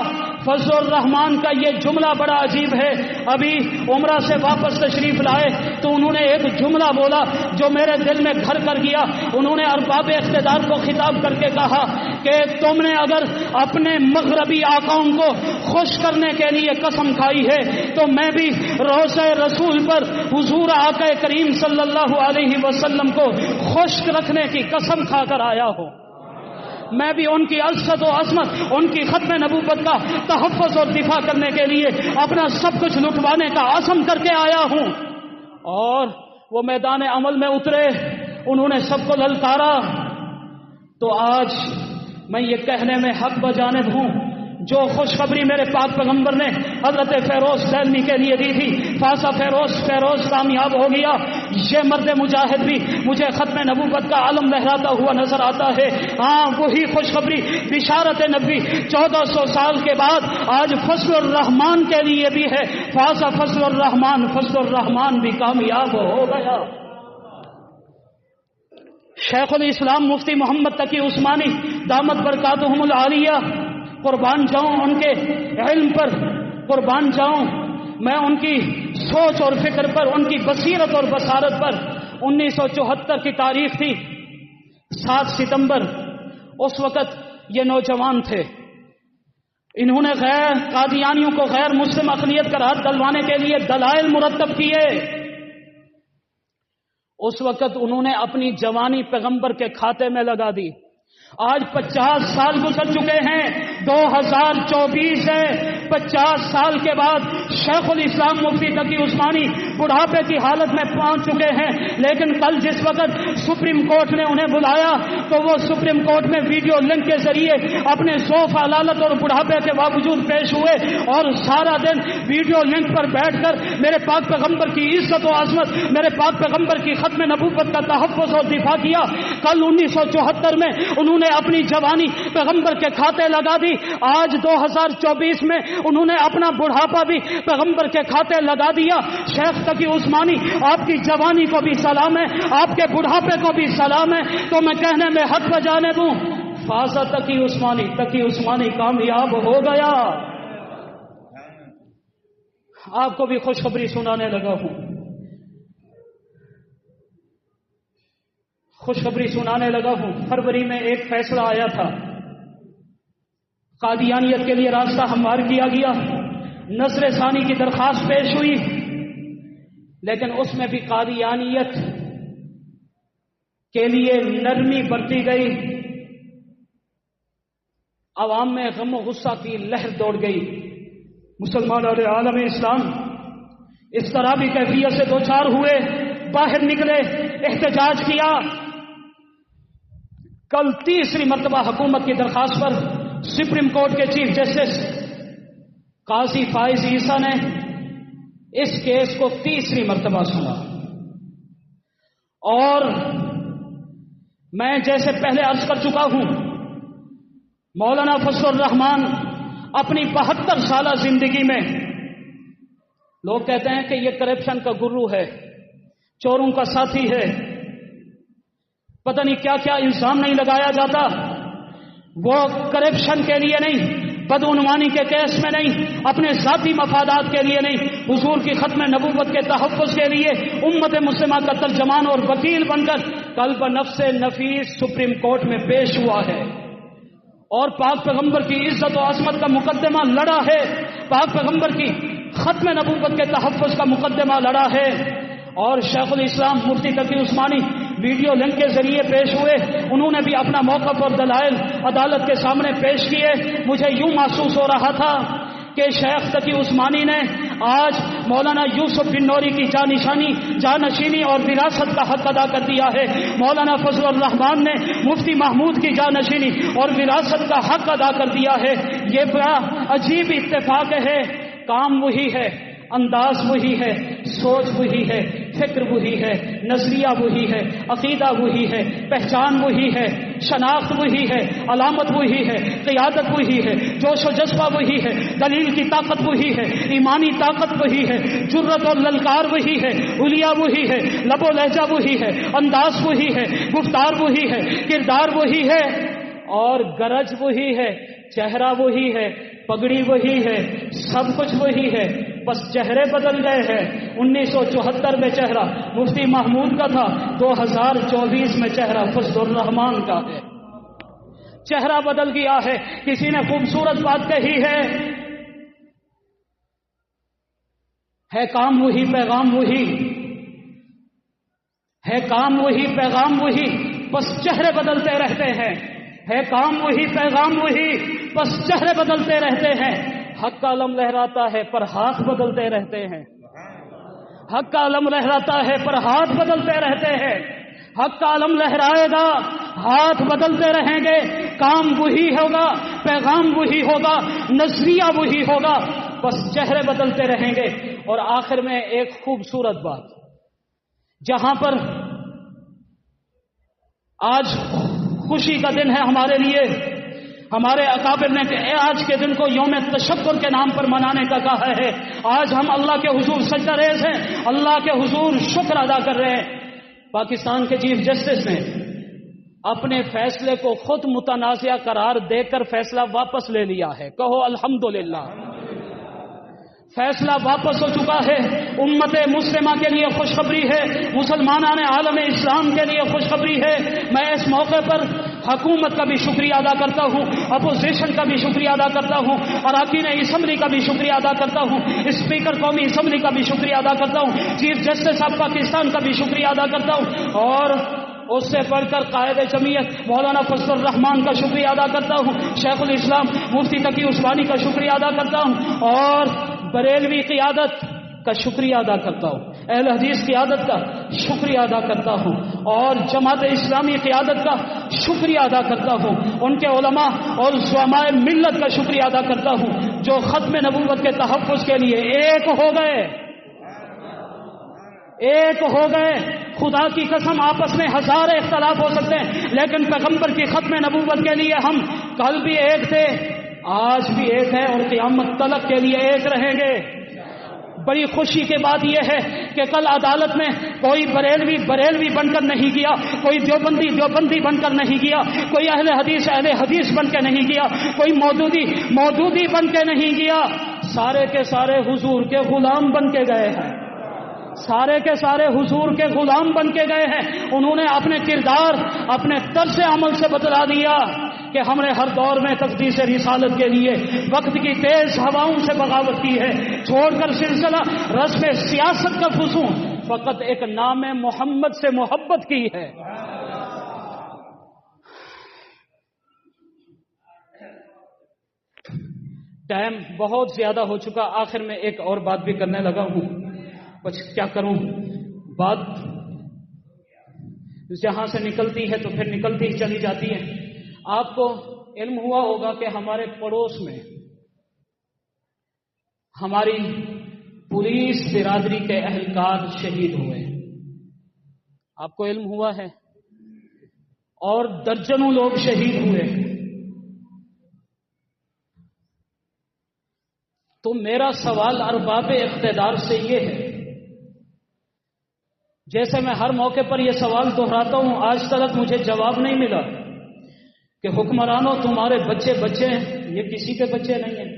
فضل الرحمان کا یہ جملہ بڑا عجیب ہے، ابھی عمرہ سے واپس تشریف لائے تو انہوں نے ایک جملہ بولا جو میرے دل میں گھر کر گیا۔ انہوں نے ارباب اقتدار کو خطاب کر کے کہا کہ تم نے اگر اپنے مغربی آقاؤں کو خوش کرنے کے لیے قسم کھائی ہے تو میں بھی روضہ رسول پر حضور آقا کریم صلی اللہ علیہ وسلم کو خوش رکھنے کی قسم کھا کر آیا ہوں، میں بھی ان کی عزت و عظمت، ان کی ختم نبوت کا تحفظ اور دفاع کرنے کے لیے اپنا سب کچھ لٹوانے کا عزم کر کے آیا ہوں۔ اور وہ میدان عمل میں اترے، انہوں نے سب کو للکارا۔ تو آج میں یہ کہنے میں حق بجانب ہوں، جو خوشخبری میرے پاک پیغمبر نے حضرت فیروز سیلمی کے لیے دی تھی، فاسا فیروز کامیاب ہو گیا، یہ مرد مجاہد بھی مجھے ختم نبوت کا علم لہراتا ہوا نظر آتا ہے۔ ہاں وہی خوشخبری بشارت نبی 1400 سال کے بعد آج فضل الرحمان کے لیے بھی ہے، فاسا فضل الرحمان بھی کامیاب ہو گیا۔ شیخ الاسلام مفتی محمد تقی عثمانی دامت برکاتہم العالیہ، قربان جاؤں ان کے علم پر، قربان جاؤں میں ان کی سوچ اور فکر پر، ان کی بصیرت اور بصارت پر۔ 1974 کی تاریخ تھی، 7 ستمبر، اس وقت یہ نوجوان تھے، انہوں نے قادیانیوں کو غیر مسلم اقلیت کا ہاتھ دلوانے کے لیے دلائل مرتب کیے۔ اس وقت انہوں نے اپنی جوانی پیغمبر کے کھاتے میں لگا دی۔ آج 50 سال گزر چکے ہیں، 2024 ہے، 50 سال کے بعد شیخ الاسلام مفتی تقی عثمانی بڑھاپے کی حالت میں پہنچ چکے ہیں، لیکن کل جس وقت سپریم کورٹ نے انہیں بلایا تو وہ سپریم کورٹ میں ویڈیو لنک کے ذریعے اپنے ذوف علالت اور بڑھاپے کے باوجود پیش ہوئے اور سارا دن ویڈیو لنک پر بیٹھ کر میرے پاک پیغمبر کی عزت و عظمت، میرے پاک پیغمبر کی ختم نبوت کا تحفظ اور دفاع کیا۔ کل 1974 میں انہوں نے اپنی جوانی پیغمبر کے کھاتے لگا دی، آج 2024 میں انہوں نے اپنا بڑھاپا بھی پیغمبر کے کھاتے لگا دیا۔ شیخ تقی عثمانی آپ کی جوانی کو بھی سلام ہے، آپ کے بڑھاپے کو بھی سلام ہے، تو میں کہنے میں حق بجانے دوں، فازا تقی عثمانی کامیاب ہو گیا۔ آپ کو بھی خوشخبری سنانے لگا ہوں، خوشخبری سنانے لگا ہوں۔ فروری میں ایک فیصلہ آیا تھا، قادیانیت کے لیے راستہ ہموار کیا گیا، نظر ثانی کی درخواست پیش ہوئی، لیکن اس میں بھی قادیانیت کے لیے نرمی برتی گئی، عوام میں غم و غصہ کی لہر دوڑ گئی، مسلمان اور عالم اسلام اس طرح بھی کیفیت سے دوچار ہوئے، باہر نکلے، احتجاج کیا۔ کل تیسری مرتبہ حکومت کی درخواست پر سپریم کورٹ کے چیف جسٹس قاضی فائز عیسیٰ نے اس کیس کو تیسری مرتبہ سنا، اور میں جیسے پہلے عرض کر چکا ہوں، مولانا فضل الرحمان اپنی 72 سالہ زندگی میں، لوگ کہتے ہیں کہ یہ کرپشن کا گرو ہے، چوروں کا ساتھی ہے، پتہ نہیں کیا کیا الزام نہیں لگایا جاتا، وہ کرپشن کے لیے نہیں، بدعنوانی کے کیس میں نہیں، اپنے ذاتی مفادات کے لیے نہیں، حضور کی ختم نبوت کے تحفظ کے لیے امت مسلمہ کا ترجمان اور وکیل بن کر کل بنفس نفیس سپریم کورٹ میں پیش ہوا ہے، اور پاک پیغمبر کی عزت و عظمت کا مقدمہ لڑا ہے، پاک پیغمبر کی ختم نبوت کے تحفظ کا مقدمہ لڑا ہے۔ اور شیخ الاسلام مفتی تقی عثمانی ویڈیو لنک کے ذریعے پیش ہوئے، انہوں نے بھی اپنا موقف اور دلائل عدالت کے سامنے پیش کیے۔ مجھے یوں محسوس ہو رہا تھا کہ شیخ تقی عثمانی نے آج مولانا یوسف بن نوری کی جانشینی اور وراثت کا حق ادا کر دیا ہے، مولانا فضل الرحمان نے مفتی محمود کی جانشینی اور وراثت کا حق ادا کر دیا ہے۔ یہ بڑا عجیب اتفاق ہے، کام وہی ہے، انداز وہی ہے، سوچ وہی ہے، فکر وہی ہے، نظریہ وہی ہے، عقیدہ وہی ہے، پہچان وہی ہے، شناخت وہی ہے، علامت وہی ہے، قیادت وہی ہے، جوش و جذبہ وہی ہے، دلیل کی طاقت وہی ہے، ایمانی طاقت وہی ہے، جرت اور للکار وہی ہے، حلیہ وہی ہے، لب و لہجہ وہی ہے، انداز وہی ہے، گفتار وہی ہے، کردار وہی ہے، اور گرج وہی ہے، چہرہ وہی ہے، پگڑی وہی ہے، سب کچھ وہی ہے، بس چہرے بدل گئے ہیں۔ 1974 میں چہرہ مفتی محمود کا تھا، 2024 میں چہرہ فضل الرحمان کا ہے، چہرہ بدل گیا ہے۔ کسی نے خوبصورت بات کہی ہے کام وہی پیغام وہی، ہے کام وہی پیغام وہی، بس چہرے بدلتے رہتے ہیں، ہے کام وہی پیغام وہی، بس چہرے بدلتے رہتے ہیں۔ حق کا علم لہراتا ہے پر ہاتھ بدلتے رہتے ہیں، حق کا علم لہراتا ہے پر ہاتھ بدلتے رہتے ہیں، حق کا علم لہرائے گا، ہاتھ بدلتے رہیں گے، کام وہی ہوگا، پیغام وہی ہوگا، نظریہ وہی ہوگا، بس چہرے بدلتے رہیں گے۔ اور آخر میں ایک خوبصورت بات، جہاں پر آج خوشی کا دن ہے ہمارے لیے، ہمارے اکابر نے آج کے دن کو یوم تشکر کے نام پر منانے کا کہا ہے۔ آج ہم اللہ کے حضور سجدہ ریز ہیں، اللہ کے حضور شکر ادا کر رہے ہیں۔ پاکستان کے چیف جسٹس نے اپنے فیصلے کو خود متنازع قرار دے کر فیصلہ واپس لے لیا ہے، کہو الحمدللہ۔ فیصلہ واپس ہو چکا ہے، امت مسلمہ کے لیے خوشخبری ہے، مسلمانان عالم اسلام کے لیے خوشخبری ہے۔ میں اس موقع پر حکومت کا بھی شکریہ ادا کرتا ہوں، اپوزیشن کا بھی شکریہ ادا کرتا ہوں، اراکین اسمبلی کا بھی شکریہ ادا کرتا ہوں، اسپیکر قومی اسمبلی کا بھی شکریہ ادا کرتا ہوں، چیف جسٹس آف پاکستان کا بھی شکریہ ادا کرتا ہوں، اور اس سے بڑھ کر قائد جمعیت مولانا فضل الرحمان کا شکریہ ادا کرتا ہوں، شیخ الاسلام مفتی تقی عثمانی کا شکریہ ادا کرتا ہوں، اور بریلوی قیادت کا شکریہ ادا کرتا ہوں، اہل حدیث قیادت کا شکریہ ادا کرتا ہوں، اور جماعت اسلامی قیادت کا شکریہ ادا کرتا ہوں، ان کے علماء اور زعماء ملت کا شکریہ ادا کرتا ہوں جو ختم نبوت کے تحفظ کے لیے ایک ہو گئے۔ خدا کی قسم آپس میں ہزار اختلاف ہو سکتے ہیں، لیکن پیغمبر کی ختم نبوت کے لیے ہم کل بھی ایک تھے، آج بھی ایک ہے، اور قیامت تلک کے لیے ایک رہیں گے۔ بڑی خوشی کی بات یہ ہے کہ کل عدالت میں کوئی بریلوی بن کر نہیں گیا، کوئی دیوبندی بن کر نہیں گیا، کوئی اہل حدیث بن کے نہیں گیا، کوئی مودودی بن کے نہیں گیا، سارے کے سارے حضور کے غلام بن کے گئے ہیں، سارے کے سارے حضور کے غلام بن کے گئے ہیں۔ انہوں نے اپنے کردار، اپنے طرز عمل سے بتلا دیا کہ ہم نے ہر دور میں تقدیس رسالت کے لیے وقت کی تیز ہواؤں سے بغاوت کی ہے، چھوڑ کر سلسلہ رسم سیاست کا فسون، فقط ایک نام محمد سے محبت کی ہے۔ ٹائم بہت زیادہ ہو چکا، آخر میں ایک اور بات بھی کرنے لگا ہوں، کچھ کیا کروں، بات جہاں سے نکلتی ہے تو پھر نکلتی ہی چلی جاتی ہے۔ آپ کو علم ہوا ہوگا کہ ہمارے پڑوس میں ہماری پولیس برادری کے اہلکار شہید ہوئے، آپ کو علم ہوا ہے، اور درجنوں لوگ شہید ہوئے۔ تو میرا سوال ارباب اقتدار سے یہ ہے، جیسے میں ہر موقع پر یہ سوال دہراتا ہوں، آج تک مجھے جواب نہیں ملا کہ حکمرانوں تمہارے بچے ہیں، یہ کسی کے بچے نہیں ہیں،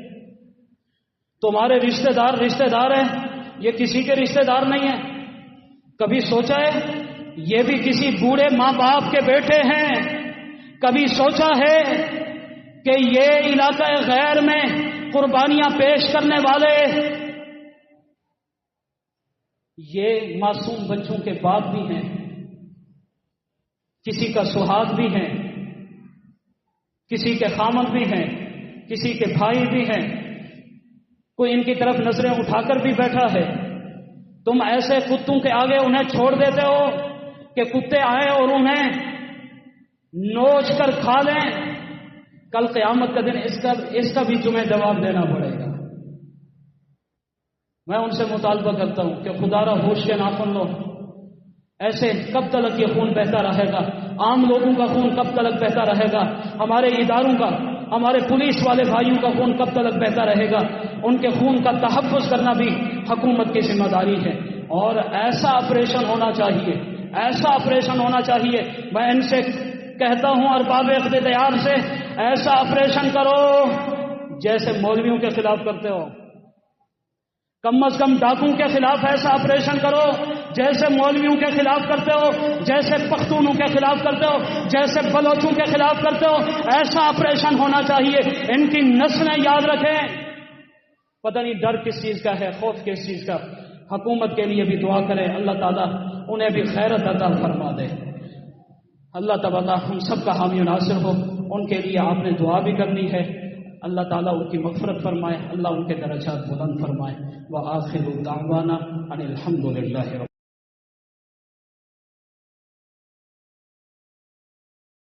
تمہارے رشتہ دار ہیں، یہ کسی کے رشتہ دار نہیں ہیں۔ کبھی سوچا ہے یہ بھی کسی بوڑھے ماں باپ کے بیٹے ہیں؟ کبھی سوچا ہے کہ یہ علاقہ غیر میں قربانیاں پیش کرنے والے یہ معصوم بچوں کے باپ بھی ہیں، کسی کا سہاگ بھی ہیں، کسی کے خامد بھی ہیں، کسی کے بھائی بھی ہیں، کوئی ان کی طرف نظریں اٹھا کر بھی بیٹھا ہے۔ تم ایسے کتوں کے آگے انہیں چھوڑ دیتے ہو کہ کتے آئیں اور انہیں نوچ کر کھا لیں، کل قیامت کا دن اس کا بھی تمہیں جواب دینا پڑے گا۔ میں ان سے مطالبہ کرتا ہوں کہ خدا را ہوش کے ناخن لو، ایسے کب تک یہ خون بہتا رہے گا؟ عام لوگوں کا خون کب تک بہتا رہے گا؟ ہمارے اداروں کا، ہمارے پولیس والے بھائیوں کا خون کب تک بہتا رہے گا؟ ان کے خون کا تحفظ کرنا بھی حکومت کی ذمہ داری ہے، اور ایسا آپریشن ہونا چاہیے، ایسا آپریشن ہونا چاہیے۔ میں ان سے کہتا ہوں ارباب اقتدار سے، ایسا آپریشن کرو جیسے مولویوں کے خلاف کرتے ہو، کم از کم ڈاکوں کے خلاف ایسا آپریشن کرو جیسے مولویوں کے خلاف کرتے ہو، جیسے پختونوں کے خلاف کرتے ہو، جیسے بلوچوں کے خلاف کرتے ہو، ایسا آپریشن ہونا چاہیے۔ ان کی نسلیں یاد رکھیں، پتہ نہیں ڈر کس چیز کا ہے، خوف کس چیز کا۔ حکومت کے لیے بھی دعا کریں، اللہ تعالیٰ انہیں بھی خیرت عطا فرما دے۔ اللہ تعالیٰ ہم سب کا حامی و ناصر ہو، ان کے لیے آپ نے دعا بھی کرنی ہے، اللہ تعالیٰ ان کی مغفرت فرمائے، اللہ ان کے درجات بلند فرمائے۔ وآخر دعوانا ان الحمد للہ۔